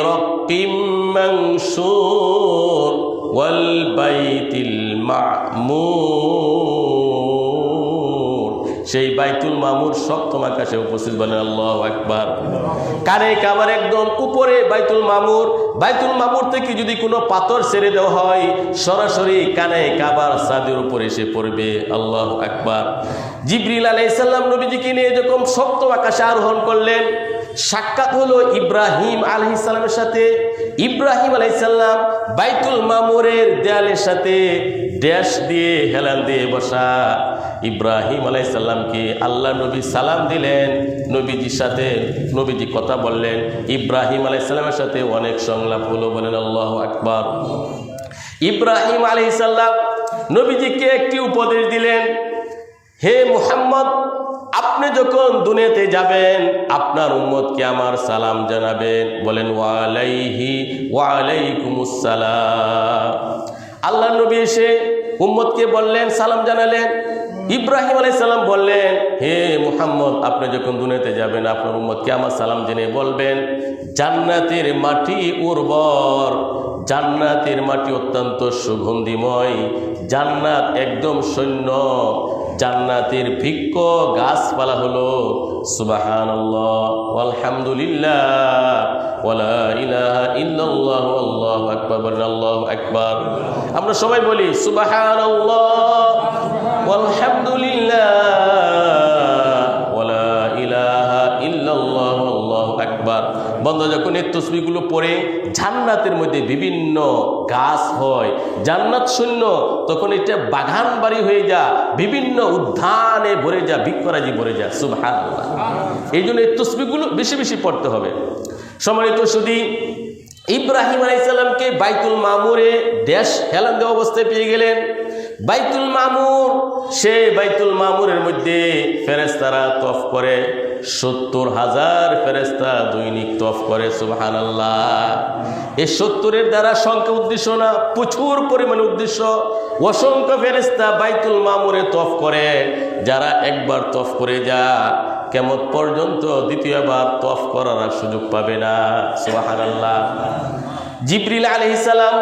রাক্কিম মানশুর ওয়াল বাইতিল মা'মুর। সেই বাইতুল মামুর সপ্তম আকাশে উপস্থিত। বলেন আল্লাহু আকবার। কায়নায়ে কাবার একদম উপরে বাইতুল মামুর। বাইতুল মামুর থেকে যদি কোনো পাথর ছেড়ে দেওয়া হয়, সরাসরি কায়নায়ে কাবার ছাদের উপরে এসে পড়বে। আল্লাহু আকবার। জিবরিল আলাইহিস সালাম নবীজিকে নিয়ে যখন সপ্তম আকাশে আরোহণ করলেন, সাক্ষাৎ হলো ইব্রাহিম আলাইহিস সালামের সাথে। ইব্রাহিম আলাইহিস সালাম বাইতুল মামুরের দেয়ালের সাথে ড্যাশ দিয়ে হেলান দিয়ে বসা। ইব্রাহিম আলাইহিস সালামকে আল্লাহ নবী সালাম দিলেন, নবীজির সাথে নবীজি কথা বললেন। ইব্রাহিম আলাইহিস সালামের সাথে অনেক সংলাপ হলো। বলেন আল্লাহু আকবার। ইব্রাহিম আলাইহিস সালাম নবীজিকে একটি উপদেশ দিলেন, হে মুহাম্মদ, আপনি যখন দুনিয়াতে যাবেন আপনার উম্মতকে আমার সালাম জানাবেন। বলেন ওয়ালাইহি ওয়ালাইকুমুস সালাম। আল্লাহ নবী এসে উম্মতকে বললেন, সালাম জানালেন। ইব্রাহিম আলাইহিস সালাম বললেন, হে মুহাম্মদ, আপনি যখন দুনিয়াতে যাবেন আপনার উম্মতকে আমার সালাম জেনে বলবেন, জান্নাতের মাটি উর্বর, জান্নাতের মাটি অত্যন্ত সুগন্ধিময়, জান্নাত একদম সৈন্য, জান্নাতের বৃক্ষ গাছপালা হলো সুবহানাল্লাহ আলহামদুলিল্লাহ ওয়ালা ইলাহা ইল্লাল্লাহু আল্লাহু আকবার। আল্লাহু আকবার। আমরা সবাই বলি সুবহানাল্লাহ আলহামদুলিল্লাহ ওয়ালা ইলাহা ইল্লাল্লাহু আল্লাহু আকবার। বন্ধু, যখন এই তাসবিহগুলো পড়ে জান্নাতের মধ্যে বিভিন্ন গাছ হয়, জান্নাত শূন্য, তখন এটা বাগান বাড়ি হয়ে যা, বিভিন্ন উদ্যানে ভরে যা, বৃক্ষরাজি ভরে যা। সুবহানাল্লাহ। এই জন্য এই তাসবিহগুলো বেশি বেশি পড়তে হবে। সম্মানিত সুধী, ইব্রাহিম আলাইহিস সালামকে বাইতুল মামুরে ড্যাশ হেলান দেওয়া অবস্থায় পেয়ে গেলেন। বাইতুল মামুর, সে বাইতুল মামুরের মধ্যে ফেরেশতারা তফ করে, ৭০,০০০ ফেরেশতা দৈনিক তফ করে। সুবহানাল্লাহ। এই ৭০-এর দ্বারা সংখ্যা উদ্দেশ্য না, প্রচুর পরিমাণে উদ্দেশ্য। অসংখ্য ফেরেশতা বাইতুল মামুরে তফ করে। যারা একবার তফ করে যা, কিয়ামত পর্যন্ত দ্বিতীয়বার তফ করার সুযোগ পাবে না। সুবহানাল্লাহ। জিবরিল আলাইহিস সালাম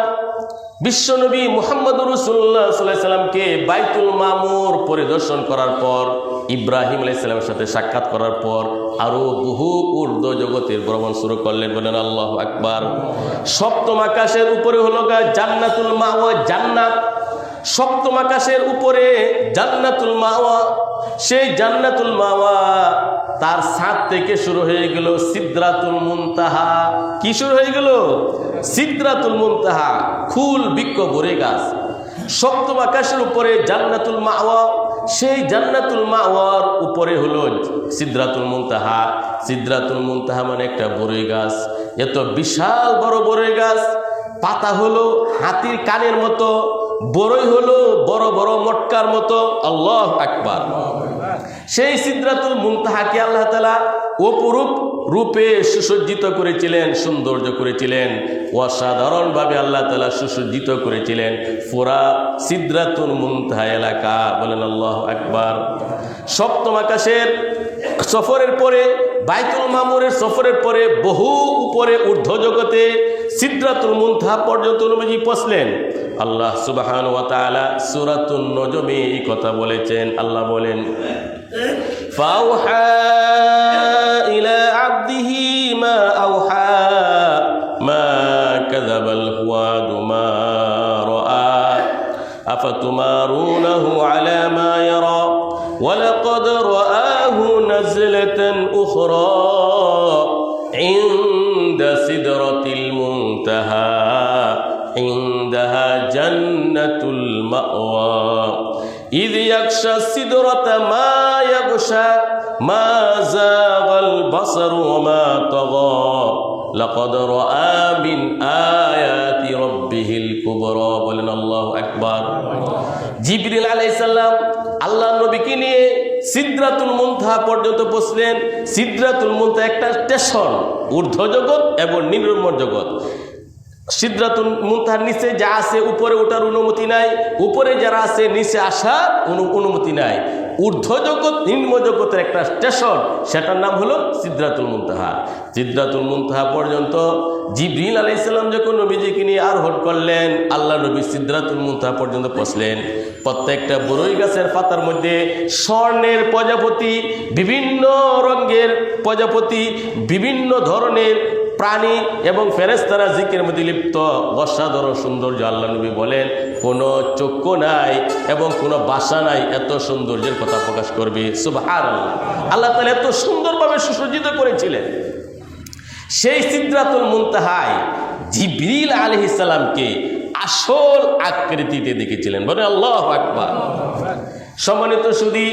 বিশ্বনবী মুহাম্মদুর রাসূলুল্লাহ সাল্লাল্লাহু আলাইহি সাল্লামকে বাইতুল মামুর পরিদর্শন করার পর, ইব্রাহিম আলাইহিস সালামের সাথে সাক্ষাৎ করার পর আরো বহু ঊর্ধ্ব জগতের ভ্রমণ শুরু করলেন। বলেন আল্লাহু আকবার। সপ্তম আকাশের উপরে হলো জান্নাতুল মাওয়া, জান্নাত। সপ্তম আকাশের উপরে জান্নাতুল মাওয়া, সেই জান্নাতুল মাওয়া তার ছাদ থেকে শুরু হয়ে গেল সিদরাতুল মুনতাহা। কি শুরু হয়ে গেল? সিদরাতুল মুনতাহা, ফুল বৃক্ষ ভরে গাছ। সপ্তম আকাশের উপরে জান্নাতুল মাওয়া, সেই জান্নাতুল মাওয়ার উপরে হলো সিদরাতুল মুনতাহা। সিদরাতুল মুনতাহা মানে একটা বড়ই গাছ, এত বিশাল বড় বড়ই গাছ, পাতা হলো হাতির কানের মতো, বড়ই হলো বড় বড় মটকার মতো। আল্লাহু আকবার। সেই সিদরাতুল মুনতাহাকে আল্লাহ তাআলা অপরূপ রূপে সুসজ্জিত করেছিলেন, সৌন্দর্য করেছিলেন, অসাধারণভাবে আল্লাহ তাআলা সুসজ্জিত করেছিলেন পুরা সিদরাতুল মুনতাহা এলাকা। বলেন আল্লাহু আকবার। সপ্তম আকাশের সফরের পরে, বাইতুল মামুরের সফরের পরে বহু উপরে ঊর্ধ্ব জগতে সিদরাতুল মুনতাহা পর্যন্ত নবীজি পৌঁছলেন। আল্লাহ সুবহানাহু ওয়া তাআলা সূরাতুন নজমে এই কথা বলেছেন। আল্লাহ বলেন, ফাওহা ইলা আবদিহি মা আওহা মা কাযাবাল ফুআদু মা রাআ আফাতুমারুনাহু আলা মা ইয়ারা ওয়ালাকাদ রাআহু নাযলাতান উখরা ইনদা সিদরাতিল মুনতাহা ইনদাহা জান্নাতুল মাওয়া إذ يغشى السدرة ما يغشى ما زاغ البصر وما طغى لقد رأى من آيات ربه الكبرى বলেন আল্লাহু আকবার। জিবরিল আলাইহিস সালাম আল্লাহর নবীকে নিয়ে সিদরাতুল মুনতাহা পর্যন্ত পৌঁছলেন। সিদরাতুল মুনতাহা একটা স্টেশন, ঊর্ধ্ব জগৎ এবং নিম্ন জগৎ। সিদরাতুল মুনতাহার নিচে যা আছে উপরে ওঠার অনুমতি নাই, উপরে যারা আছে নিচে আসার অনুমতি নাই। ঊর্ধ্ব জগৎ নিম্ন জগতের একটা স্টেশন, সেটার নাম হলো সিদরাতুল মুনতাহা। সিদরাতুল মুনতাহা পর্যন্ত জিবরিল আলাইহিস সালাম যখন নবীজিকে নিয়ে আরোহণ করলেন, আল্লাহ নবী সিদরাতুল মুনতাহা পর্যন্ত পৌঁছলেন। প্রত্যেকটা বড়ই গাছের পাতার মধ্যে স্বর্ণের প্রজাপতি, বিভিন্ন রঙের প্রজাপতি, বিভিন্ন ধরনের প্রাণী এবং ফেরেশতারা জিকিরের মধ্যে লিপ্ত। অসাধারণ সৌন্দর্য। আল্লাহ নবী বলেন, কোনো চক্ষু নাই এবং কোনো ভাষা নাই এত সৌন্দর্যের কথা প্রকাশ করবে। সুবহানাল্লাহ। আল্লাহ তাআলা এত সুন্দরভাবে সুসজ্জিত করেছিলেন। সেই সিদরাতুল মুনতাহায় জিবরিল আলাইহিস সালামকে আসল আকৃতিতে দেখেছিলেন। বলেন আল্লাহু আকবার। সম্মানিত সুধী,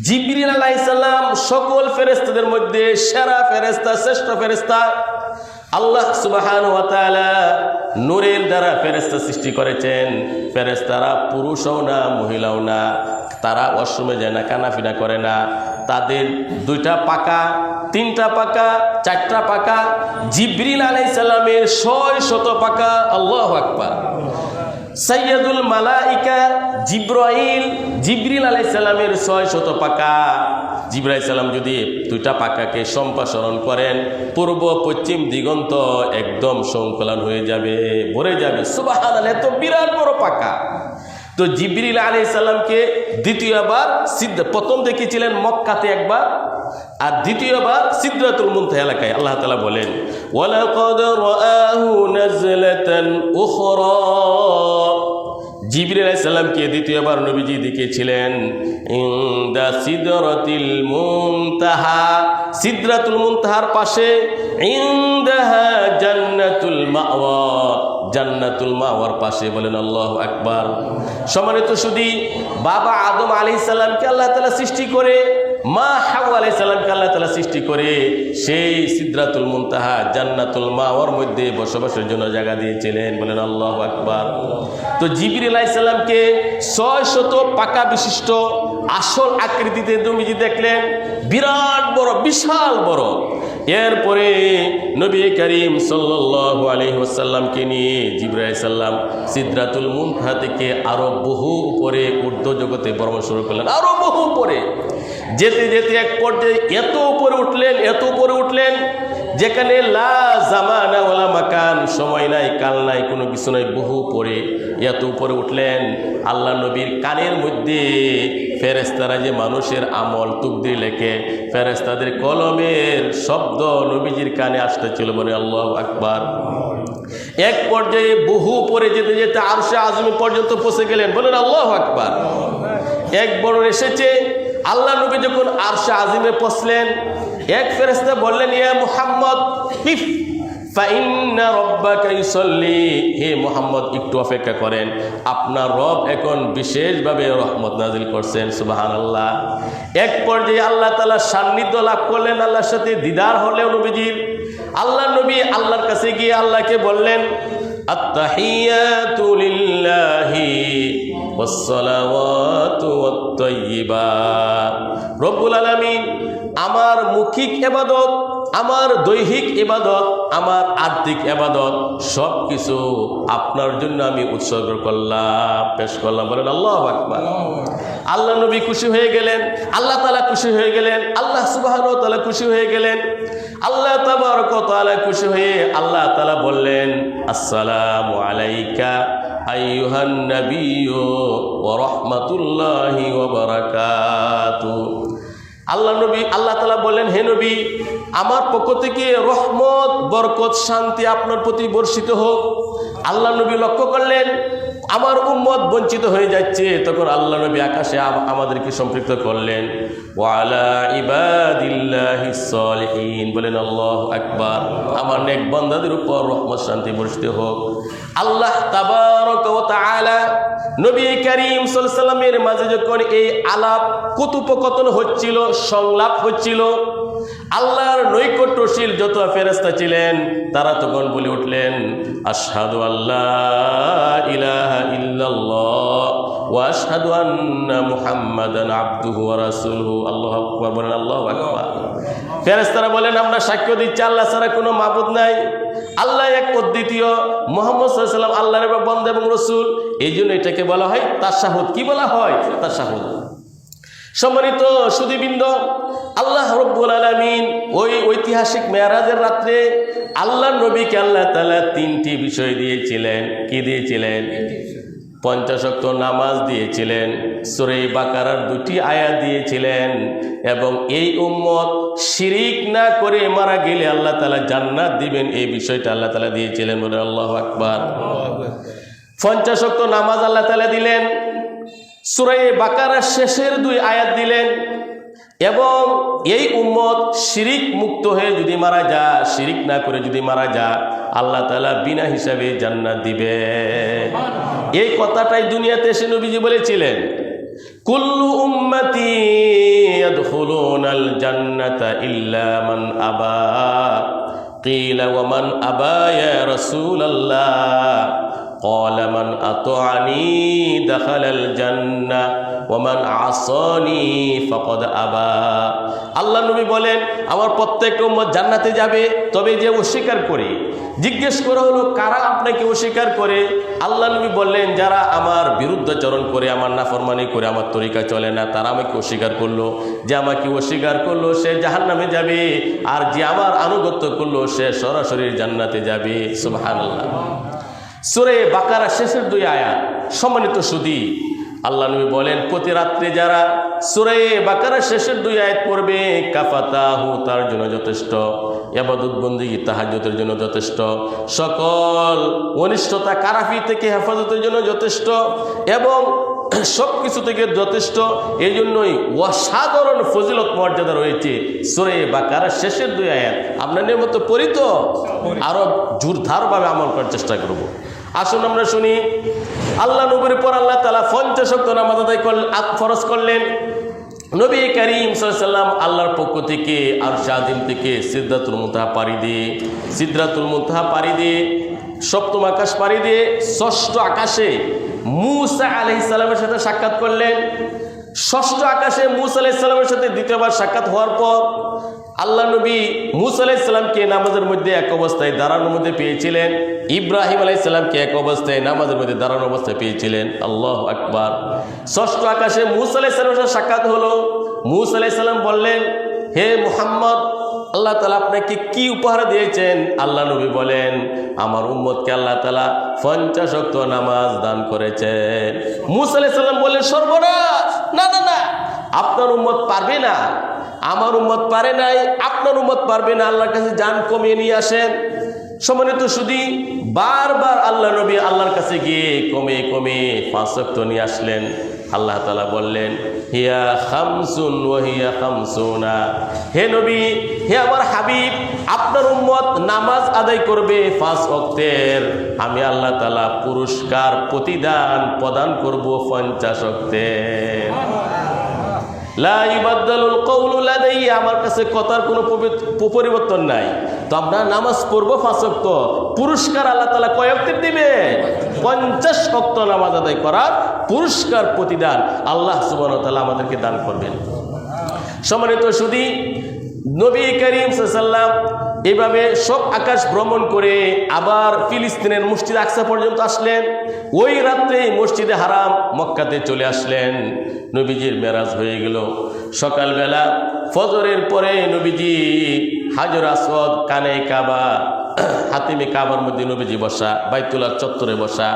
জিবরিল আলাইহিস সালাম সকল ফেরেশতাদের মধ্যে সেরা ফেরেশতা, শ্রেষ্ঠ ফেরেশতা। আল্লাহ সুবহানাহু ওয়া তাআলা নূরের দ্বারা ফেরেশতা সৃষ্টি করেছেন। ফেরেশতারা পুরুষও না, মহিলাও না, তারা ওয়াশরুমে যায় না, কানাফিনা করে না। তাদের দুইটা পাকা, তিনটা পাকা, চারটা পাকা। জিবরিল আলাইহিস সালামের ৬০০ পাকা। আল্লাহু আকবার। সাইয়্যিদুল মালাইকা জিবরিল আলাইহিস সালামের ৬০০ পাকা। জিবরাইল আলাইহিস সালাম যদি দুইটা পাকাকে সম্প্রসারণ করেন, পূর্ব পশ্চিম দিগন্ত একদম সংকলন হয়ে যাবে, ভরে যাবে। সুবহানাল্লাহ, এত বিরাট বড় পাকা। তো জিবরিল আলাইহিস সালামকে দ্বিতীয়বার প্রথম দেখেছিলেন মক্কাতে একবার, আর দ্বিতীয়বার সিদরাতুল মুনতাহা এলাকায়। আল্লাহ তাআলা বলেন, ওয়ালাকাদ রাআহু নাযলাতান উখরা। জিবরিল আলাইহিস সালামকে দ্বিতীয়বার নবীজি দেখেছিলেন ইনদা সিদরাতিল মুনতাহা, সিদরাতুল মুনতাহার পাশে। ইনদাহা জান্নাতুল মাওয়া, জান্নাতুল মাওয়ার পাশে। বলেন আল্লাহু আকবার। সম্মানিত সুধী, বাবা আদম আলাইহিস সালামকে আল্লাহ তাআলা সৃষ্টি করে, মা হাওয়া আলাইহিস সালামকে আল্লাহ তাআলা সৃষ্টি করে সেই সিদরাতুল মুনতাহা জান্নাতুল মাওয়ার মধ্যে বসবাসের জন্য জায়গা দিয়েছিলেন। বলেন আল্লাহু আকবার। তো জিবরিল আলাইহিস সালামকে ৬০০ পাকা বিশিষ্ট আসল আকৃতিতে নবীজি দেখলেন, বিরাট বড়, বিশাল বড়। এরপরে নবী করিম সাল্লাল্লাহু আলাইহি ওয়াসাল্লামকে নিয়ে জিবরাইল আলাইহিস সালাম সিদরাতুল মুনতাহা থেকে আরো বহু উপরে ঊর্ধ্ব জগতে ভ্রমণ শুরু করলেন, আরো বহু উপরে। যেতে যেতে এক পর্যায়ে এত উপরে উঠলেন, এত উপরে উঠলেন, যেখানে লা জামানা ওয়ালা মাকান, সময় নাই, কাল নাই, কোনো কিছু নাই, বহু পরে এত উপরে উঠলেন। আল্লাহ নবীর কানের মধ্যে ফেরেশতারা যে মানুষের আমল তুকদির লেখে, ফেরেশতাদের কলমের শব্দ নবীজির কানে আসতেছিল। বলে আল্লাহু আকবার। এক পর্যায়ে বহু পরে যেতে যেতে আরশে আযমি পর্যন্ত পৌঁছে গেলেন। বলেন আল্লাহু আকবার। এক বর্ণনা এসেছে, আল্লাহ নবী যখন আরশে আযমে পৌঁছলেন, এক ফেরেশতা বললেন, ইয়া মুহাম্মদ কিফ ফাইন্না রাব্বাকা ইউসাল্লি, হে মুহাম্মদ একটু অপেক্ষা করেন, আপনার রব এখন বিশেষভাবে রহমত নাজিল করছেন। সুবহানাল্লাহ। এক পর্যায়ে আল্লাহ তাআলা সান্নিধ্য লাভ করলেন, আল্লাহর সাথে দিদার হলেও নবীজির। আল্লাহ নবী আল্লাহর কাছে গিয়ে আল্লাহকে বললেন, আত-তাহিয়াতু লিল্লাহি ওয়াস-সালাওয়াতু ওয়াত-তাইয়্যিবাত। রব্বুল আলামিন, আমার মৌখিক ইবাদত, আমার দৈহিক ইবাদত, আমার আর্থিক ইবাদত সব কিছু আপনার জন্য আমি উৎসর্গ করলাম, পেশ করলাম। বলেন আল্লাহু আকবার। আল্লাহ নবী খুশি হয়ে গেলেন, আল্লাহ তাআলা খুশি হয়ে গেলেন, আল্লাহ সুবহানাহু ওয়া তাআলা খুশি হয়ে গেলেন। আল্লাহ তাবারক ওয়া তাআলা খুশি হয়ে আল্লাহ তাআলা বললেন, আসসালামু আলাইকা আইয়ুহান নাবিয়্যু ওয়া রাহমাতুল্লাহি ওয়া বারাকাতুহু। আল্লাহ তাআলা বললেন, হে নবী, আমার পক্ষ থেকে রহমত, বরকত, শান্তি আপনার প্রতি বর্ষিত হোক। আল্লাহ নবী লক্ষ্য করলেন আমার উম্মত বঞ্চিত হয়ে যাচ্ছে, তখন আল্লাহ নবী আকাশে আমাদেরকে সম্পৃক্ত করলেন, ওয়া আলা ইবাদিল্লাহিস সালিহিন। বলেন আল্লাহু আকবার। আমার নেক বান্দাদের উপর রহমত, শান্তি বর্ষিত হোক। আল্লাহ তাবারক ওয়া তাআলা নবী করিম সাল্লাল্লাহু আলাইহি ওয়াসাল্লামের মাঝে যখন এই আলাপ কথোপকথন হচ্ছিল, সংলাপ হচ্ছিল, আল্লাহর নৈকট্যশীল যত ফেরেশতা ছিলেন তারা তখন বলে উঠলেন, আশহাদু আল্লা ইলাহা ইল্লাল্লাহ ওয়া আশহাদু আন্না মুহাম্মাদান আবদুহু ওয়া রাসূলুহু। আল্লাহু আকবার। বলেন আল্লাহু আকবার। ফেরেশতারা বলেন, আমরা সাক্ষ্য দিচ্ছি আল্লাহ ছাড়া কোনো মাবুদ নাই, আল্লাহ এক অদ্বিতীয়, মুহাম্মদ সাল্লাল্লাহু আলাইহি ওয়াসাল্লাম আল্লাহর বান্দা এবং রাসূল। এই জন্য এটাকে বলা হয় তাশাহুদ। কি বলা হয়? তাশাহুদ। সম্মানিত সুধীবৃন্দ, আল্লাহ রাব্বুল আলামিন ওই ঐতিহাসিক মেরাজের রাত্রে আল্লাহ নবীকে আল্লাহ তাআলা তিনটি বিষয় দিয়েছিলেন। কি দিয়েছিলেন? 50 ওয়াক্ত নামাজ দিয়েছিলেন, সূরা বাকারার 2টি আয়াত দিয়েছিলেন, এবং এই উম্মত শিরিক না করে মারা গেলে আল্লাহ তাআলা জান্নাত দিবেন, এই বিষয়টা আল্লাহ তাআলা দিয়েছিলেন। বলে আল্লাহু আকবার। 50 ওয়াক্ত নামাজ আল্লাহ তাআলা দিলেন, সূরা বাকারার শেষের 2 আয়াত দিলেন, এবং এই উম্মত শিরিক মুক্ত হয়ে যদি মারা যায়, শিরিক না করে যদি মারা যায়, আল্লাহ তাআলা বিনা হিসাবে জান্নাত দিবে। এই কথাটাই দুনিয়াতে এসে নবীজি বলেছিলেন, কুল্লু উম্মতি ইয়াদখুলুনাল জান্নাতা ইল্লা মান আবা। কিলা ওয়া মান আবা ইয়া রাসূলুল্লাহ? ক্বালা মান আতাআনি দাখালাল জান্নাহ ওয়া মান আসানি ফাকাদ আবা। আল্লাহ নবী বলেন, আমার প্রত্যেক উম্মত জান্নাতে যাবে, তবে যে অস্বীকার করে। জিজ্ঞেস করা হলো, কারা আপনাকে অস্বীকার করে? আল্লাহ নবী বললেন, যারা আমার বিরুদ্ধাচরণ করে, আমার নাফরমানি করে, আমার তরিকা চলে না, তারা আমাকে অস্বীকার করলো। যে আমাকে অস্বীকার করলো সে জাহান্নামে যাবে, আর যে আমার আনুগত্য করলো সে সরাসরি জান্নাতে যাবে। সুবহানাল্লাহ। সূরা বাকারা শেষের 2 আয়াত। সম্মানিত সুধী, আল্লাহ নবী বলেন, প্রতি রাত্রে যারা সূরা বাকারা শেষের 2 আয়াত পড়বে, কাফাতাহু, তার জন্য যথেষ্ট, ইবাদত বন্দেগী তাহাজ্জুদের জন্য যথেষ্ট, সকল অনিষ্টতা কারাফি থেকে হেফাজতের জন্য যথেষ্ট, এবং সব কিছু থেকে যথেষ্ট। এই জন্যই অসাধারণ ফজিলত মর্যাদা রয়েছে সূরা বাকারার শেষের 2 আয়াত। আপনাদের মতো পড়ি তো আরো জোরদারভাবে আমল করার চেষ্টা করব। আসুন আমরা শুনি। আল্লাহ নবীর পর আল্লাহ তাআলা 50 ওয়াক্ত নামাজ আদায় ফরজ করলেন। নবী করিম সাল্লাল্লাহু আলাইহি ওয়াসাল্লাম আল্লাহর পক্ষ থেকে আরশে আযম থেকে সিদরাতুল মুনতাহা পাড়ি দিয়ে সপ্তম আকাশ পাড়ি দিয়ে 6ষ্ঠ আকাশে মূসা আলাইহিস সালামের সাথে সাক্ষাৎ করলেন। 6ষ্ঠ আকাশে মূসা আলাইহিস সালামের সাথে দ্বিতীয়বার সাক্ষাৎ হওয়ার পর আল্লাহ নবী মূসা আলাইহিস সালামকে নামাজের মধ্যে এক অবস্থায় দাঁড়ানোর মধ্যে পেয়েছিলেন, ইব্রাহিম আলাইহিস সালামকে এক অবস্থায় নামাজের মধ্যে দাঁড়ানো অবস্থায় পেয়েছিলেন। আল্লাহু আকবার। 6ষ্ঠ আকাশে মূসা আলাইহিস সালামের সাথে সাক্ষাৎ হলো। মূসা আলাইহিস সালাম বললেন, হে মুহাম্মদ, আল্লাহ তাআলা আপনাকে কি উপহার দিয়েছেন? আল্লাহ নবী বলেন, আমার উম্মতকে আল্লাহ তাআলা 50 ওয়াক্ত নামাজ দান করেছেন। মূসা আলাইহিস সালাম বললেন, সর্বনাশ, না না না, আপনার উম্মত পারবে না, আমার উম্মত পারে নাই, আপনার উম্মত পারবে না, আল্লাহর কাছে জান কমিয়ে নিয়ে আসেন। সম্মানিত শুধু বারবার আল্লাহ নবী আল্লাহর কাছে গিয়ে কমে কমে 5 ওয়াক্ত নিয়ে আসলেন। আল্লাহ তাআলা বললেন, হিয়া খামসুন ওয়া হিয়া খামসুনা, হে নবী, হে আমার হাবিব, আপনার উম্মত নামাজ আদায় করবে 5 ওয়াক্তের, আমি আল্লাহ তাআলা পুরস্কার প্রতিদান প্রদান করব 50 ওয়াক্তের। লা ইবাদদালুল কওলু লাদাইয়া, আমার কাছে কথার কোনো পরিবর্তন নাই। তো আমরা নামাজ পড়বো 5 ওয়াক্ত, পুরস্কার আল্লাহ তাআলা কয় ওয়াক্তের দিবে? 50 ওয়াক্ত নামাজ আদায় করার পুরস্কার প্রতিদান আল্লাহ সুবহানাহু ওয়া তাআলা আমাদেরকে দান করবেন। সম্মানিত সুধী, নবী করিম সাল্লাল্লাহু আলাইহি ওয়াসাল্লাম এভাবে সব আকাশ ভ্রমণ করে আবার ফিলিস্তিনের মসজিদ আকসা পর্যন্ত আসলেন। ওই রাত্রে মসজিদে হারাম মক্কাতে চলে আসলেন। নবীজির মেরাজ হয়ে গেল। সকালবেলা ফজরের পরে নবীজি হাজর আসওয়াদ, কানে কাবা, হাতিমে কাবার মধ্যে নবীজি বসা, বাইতুল্লাহ চত্বরে বসা।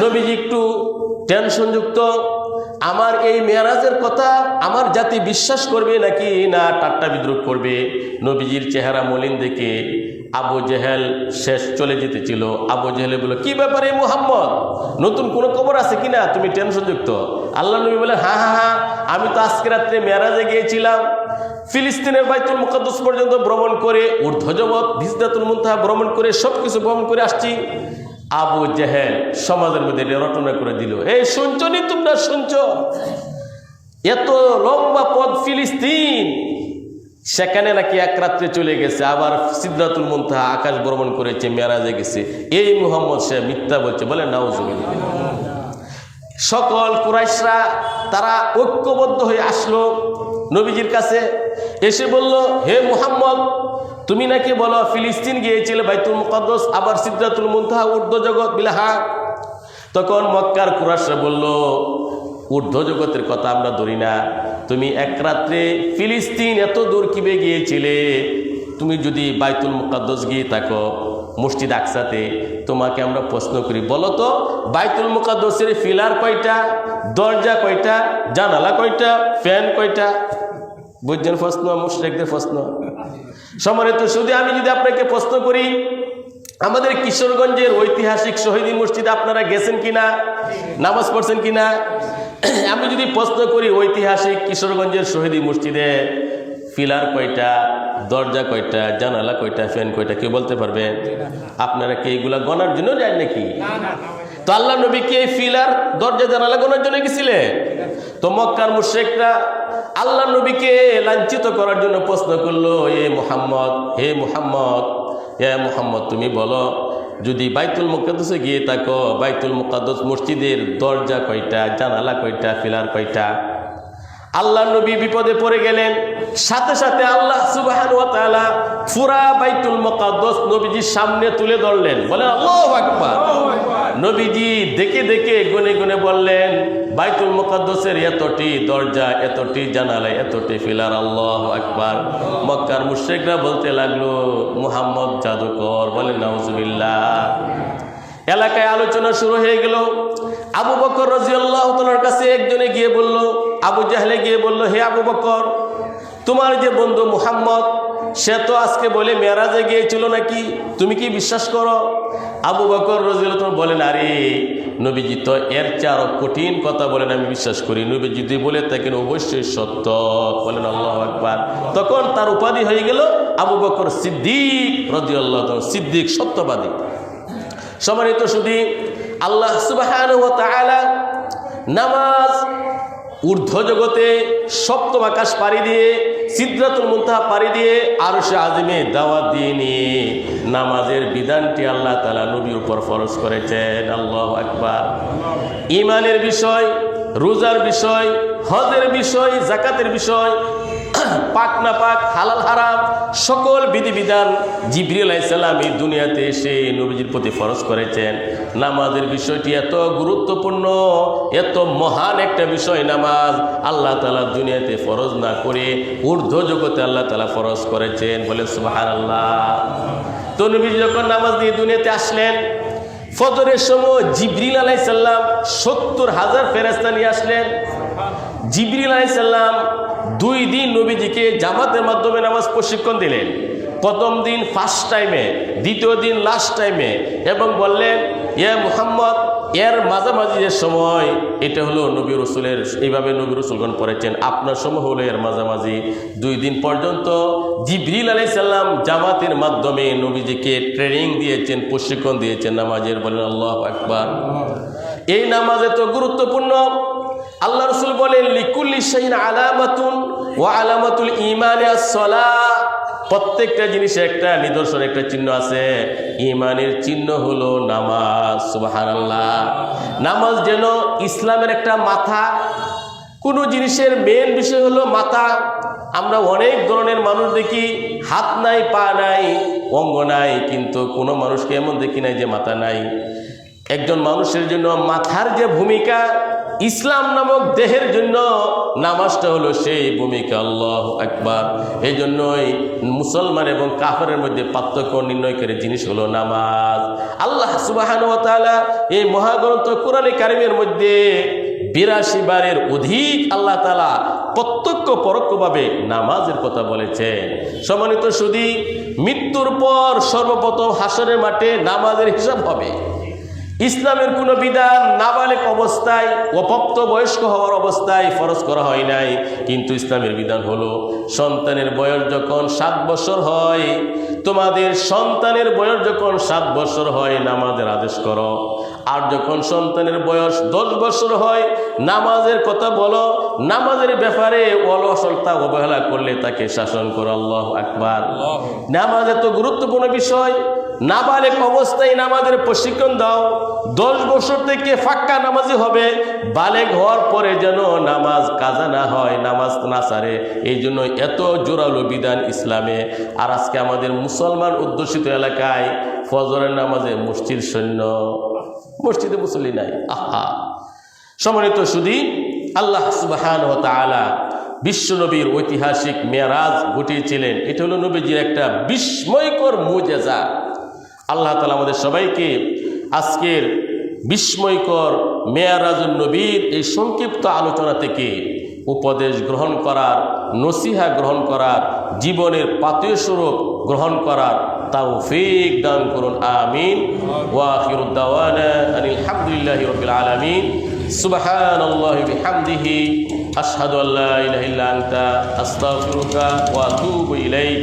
নবীজি একটু টেনশনযুক্ত, আমার এই মেরাজের কথা আমার জাতি বিশ্বাস করবে নাকি না ঠাট্টা বিদ্রুপ করবে। নবীজির চেহারা মলিন দেখে আবু জেহেল শেষ চলে যেতেছিল। আবু জেহেলে বলল, কি ব্যাপারে মুহাম্মদ, নতুন কোনো খবর আছে কিনা, তুমি টেনশনযুক্ত? আল্লাহ নবী বলে, হ্যাঁ হ্যাঁ হ্যাঁ, আমি তো আজকে রাত্রে মেরাজে গিয়েছিলাম, ফিলিস্তিনের বাইতুল মুকাদ্দাস পর্যন্ত ভ্রমণ করে, ঊর্ধ্বজগৎ সিদরাতুল মুনতাহা ভ্রমণ করে, সব কিছু ভ্রমণ করে আসছি। আবু জেহেল সমাজের মধ্যে রটনা করে দিল, এই শুনছো নি তোমরা, শুনছো? এত লম্বা পথ ফিলিস্তিন, সেখানে নাকি এক রাত্রে চলে গেছে, আবার সিদরাতুল মুনতাহা আকাশ ভ্রমণ করেছে, মেরাজে গেছে। এই মুহাম্মদ সে মিথ্যা বলছে, বলে নাউজুবিল্লাহ। সকল কুরাইশরা তারা ঐক্যবদ্ধ হয়ে আসলো নবীজির কাছে, এসে বলল, হে মুহাম্মদ, তুমি নাকি বলো ফিলিস্তিন গিয়েছিলে, বাইতুল মুকাদ্দাস, আবার সিদরাতুল মুনতাহা, ঊর্ধ্বজগৎ, বিলা হ্যাঁ। তখন মক্কার কুরাইশরা বলল, ঊর্ধ্বজগতের কথা আমরা ধরি না, তুমি এক রাত্রে ফিলিস্তিন এত দূর কিভাবে গিয়েছিলে? তুমি যদি বাইতুল মুকাদ্দাস গিয়ে থাকো, মসজিদ আকসাতে, তোমাকে আমরা প্রশ্ন করি, বলো তো বাইতুল মুকাদ্দাসের ফিলার কয়টা, দরজা কয়টা, জানালা কয়টা, ফ্যান কয়টা? বুঝছেন প্রশ্ন, মুশরিকদের প্রশ্ন। সম্মানিত শুধু আমি যদি আপনাকে প্রশ্ন করি, আমাদের কিশোরগঞ্জের ঐতিহাসিক শহীদ মসজিদে আপনারা গেছেন কিনা, নামাজ পড়ছেন কিনা? আমি যদি প্রশ্ন করি, ঐতিহাসিক কিশোরগঞ্জের শহীদ মসজিদে ফিলার কয়টা, দরজা কয়টা, জানালা কয়টা, ফ্যান কয়টা, কেউ বলতে পারবেন? আপনারা কি এগুলা গণার জন্য যায় নাকি? তো আল্লাহ নবী কি ফিলার, দরজা, জানালা গণার জন্য গেছিলেন? তো মক্কার মুশরিকরা আল্লাহ নবীকে লাঞ্ছিত করার জন্য প্রশ্ন করলো, হে মুহাম্মদ, হে মুহাম্মদ, হে মুহাম্মদ, তুমি বলো, যদি বাইতুল মুকাদ্দাসে গিয়ে থাকো, বাইতুল মুকাদ্দাস মসজিদের দরজা কয়টা, জানালা কয়টা, ফিলার কয়টা? আল্লাহ নবী বিপদে পড়ে গেলেন। সাথে সাথে আল্লাহ সুবহানাহু ওয়া তাআলা পুরা বাইতুল মুকাদ্দাস নবীজির সামনে তুলে ধরলেন। বলেন আল্লাহু আকবার। নবীজি দেখে দেখে গুনে গুনে বললেন, বাইতুল মুকাদ্দাসের এতটি দরজা, এতটি জানালা, এতটি ফিলার। আল্লাহু আকবার। মক্কার মুশরিকরা বলতে লাগলো, মুহাম্মদ জাদুকর। বলেন নাউজুবিল্লাহ। এলাকায় আলোচনা শুরু হয়ে গেল। আবু বকর রাদিয়াল্লাহু তাআলার কাছে একজনে গিয়ে বলল, আবু জাহলে গিয়ে বলল, হে আবু বকর, তোমার যে বন্ধু মুহাম্মদ, সে তো আজকে বলে মেরাজে গিয়েছিল নাকি, তুমি কি বিশ্বাস করো? আবু বকর রাদিয়াল্লাহু তাআলা বলেন, আরে নবীজি তো এর চেয়ে আরো কঠিন কথা বলেন, আমি বিশ্বাস করি। নবীজি যদি বলে থাকেন অবশ্যই সত্য। বলেন আল্লাহু আকবার। তখন তার উপাধি হয়ে গেল আবু বকর সিদ্দিক রাদিয়াল্লাহু তাআলা, সিদ্দিক, সত্যবাদী। সম্মানিত শুধু আল্লাহ সুবহানাহু ওয়া তাআলা নামাজ ঊর্ধ্ব জগতে সপ্তম আকাশ পাড়ি দিয়ে, সিদরাতুল মুনতাহা পাড়ি দিয়ে, আরশে আযমে দাওয়াত দিয়ে নিয়ে নামাজের বিধানটি আল্লাহ তাআলা নবীর উপর ফরজ করেছেন। আল্লাহু আকবার। ঈমানের বিষয়, রোজার বিষয়, হজের বিষয়, যাকাতের বিষয়, পাক না পাক, হালাল হারাম সকল বিধিবিধান জিবরিল আলাইহিস সালাম এই দুনিয়াতে এসে নবীজির প্রতি ফরজ করেছেন। নামাজের বিষয়টি এত গুরুত্বপূর্ণ, এত মহান একটা বিষয় নামাজ, আল্লাহ তাআলা দুনিয়াতে ফরজ না করে ঊর্ধ্ব জগতে আল্লাহ তাআলা ফরজ করেছেন। বলে সুবহানাল্লাহ। তো নবীজি যখন নামাজ নিয়ে দুনিয়াতে আসলেন, ফজরের সময় জিবরিল আলাইহিস সালাম 70,000 ফেরেশতা নিয়ে আসলেন। জিবরিল আলাইহিস সালাম 2 দিন নবীজিকে জামাতের মাধ্যমে নামাজ প্রশিক্ষণ দিলেন। প্রথম দিন ফার্স্ট টাইমে, দ্বিতীয় দিন লাস্ট টাইমে, এবং বললেন ইয়া মুহাম্মদ, এর মাঝামাঝি যে সময় এটা হলো নবী রসুলের, এইভাবে নবী রসুলগণ পড়েছেন, আপনার সময় হলো এর মাঝামাঝি। 2 দিন পর্যন্ত জিবরিল আলাইহিস সালাম জামাতের মাধ্যমে নবীজিকে ট্রেনিং দিয়েছেন, প্রশিক্ষণ দিয়েছেন নামাজের। বলেন আল্লাহু আকবার। এই নামাজ এত গুরুত্বপূর্ণ। আল্লাহ রসুল বলেন লিকুল্লি শাইইন আলামাতুন ওয়া আলামাতুল ঈমানি আস-সালাহ। প্রত্যেকটা জিনিসের একটা নিদর্শন, একটা চিহ্ন আছে। ঈমানের চিহ্ন হলো নামাজ। সুবহানাল্লাহ। নামাজ যেন ইসলামের একটা মাথা। কোনো জিনিসের মেন বিষয় হলো মাথা। আমরা অনেক ধরনের মানুষ দেখি, হাত নাই, পা নাই, অঙ্গ নাই, কিন্তু কোনো মানুষকে এমন দেখি নাই যে মাথা নাই। একজন মানুষের জন্য মাথার যে ভূমিকা, ইসলাম নামক দেহের জন্য নামাজটা হলো সেই ভূমিকা। আল্লাহু আকবার। এই জন্যই মুসলমান এবং কাফেরের মধ্যে পার্থক্য নির্ণয়কারী জিনিস হলো নামাজ। আল্লাহ সুবহানাহু ওয়া তাআলা এই মহাগ্রন্থ কোরআনে কারিমের মধ্যে 82 বারের অধিক আল্লাহ তাআলা প্রত্যক্ষ পরোক্ষভাবে নামাজের কথা বলেছেন। সম্মানিত সুধী, মৃত্যুর পর সর্বপ্রথম হাসরের মাঠে নামাজের হিসাব হবে। ইসলামের কোনো বিধান নাবালেগ অবস্থায়, অপ্রাপ্ত বয়স্ক হওয়ার অবস্থায় ফরজ করা হয় নাই, কিন্তু ইসলামের বিধান হলো সন্তানের বয়স যখন 7 বছর হয়, তোমাদের সন্তানের বয়স যখন 7 বছর হয় নামাজের আদেশ করো। আর যখন সন্তানের বয়স 10 বছর হয় নামাজের কথা বলো। নামাজের ব্যাপারে অলসতা অবহেলা করলে তাকে শাসন করো। আল্লাহু আকবার। নামাজ এত গুরুত্বপূর্ণ বিষয়। নাবালেগ অবস্থায় নামাজের প্রশিক্ষণ দাও। 10 বছর থেকে ফাক্কা নামাজি হবে। বালেগ হওয়ার পরে যেন নামাজ কাজা না হয়, নামাজ না ছাড়ে। এই জন্য এত জোরালো বিধান ইসলামে। আর আজকে আমাদের মুসলমান অধ্যুষিত এলাকায় ফজরের নামাজে মসজিদ শূন্য, মসজিদে মুসল্লি নাই। আহা! সম্মানিত সুধী, আল্লাহ সুবহানাহু ওয়া তাআলা বিশ্বনবীর ঐতিহাসিক মেরাজ ঘটিয়েছিলেন। এটা হলো নবীজির একটা বিস্ময়কর মুজিজা। আল্লাহ তাআলা আমাদের সবাইকে আজকের বিস্ময়কর মেরাজুন নবীর এই সংক্ষিপ্ত আলোচনা থেকে উপদেশ গ্রহণ করার, নসিহা গ্রহণ করার, জীবনের পাথেয় স্বরূপ গ্রহণ করার তৌফিক দান করুন। আমিন। ওয়া আখিরু দাওয়ানা আনিল হামদুলিল্লাহি রাব্বিল আলামিন। সুবহানাল্লাহি বিহামদিহি আশহাদু আল্লা ইলাহা ইল্লা আনতা আস্তাগফিরুকা ওয়া আতুবু ইলাইক।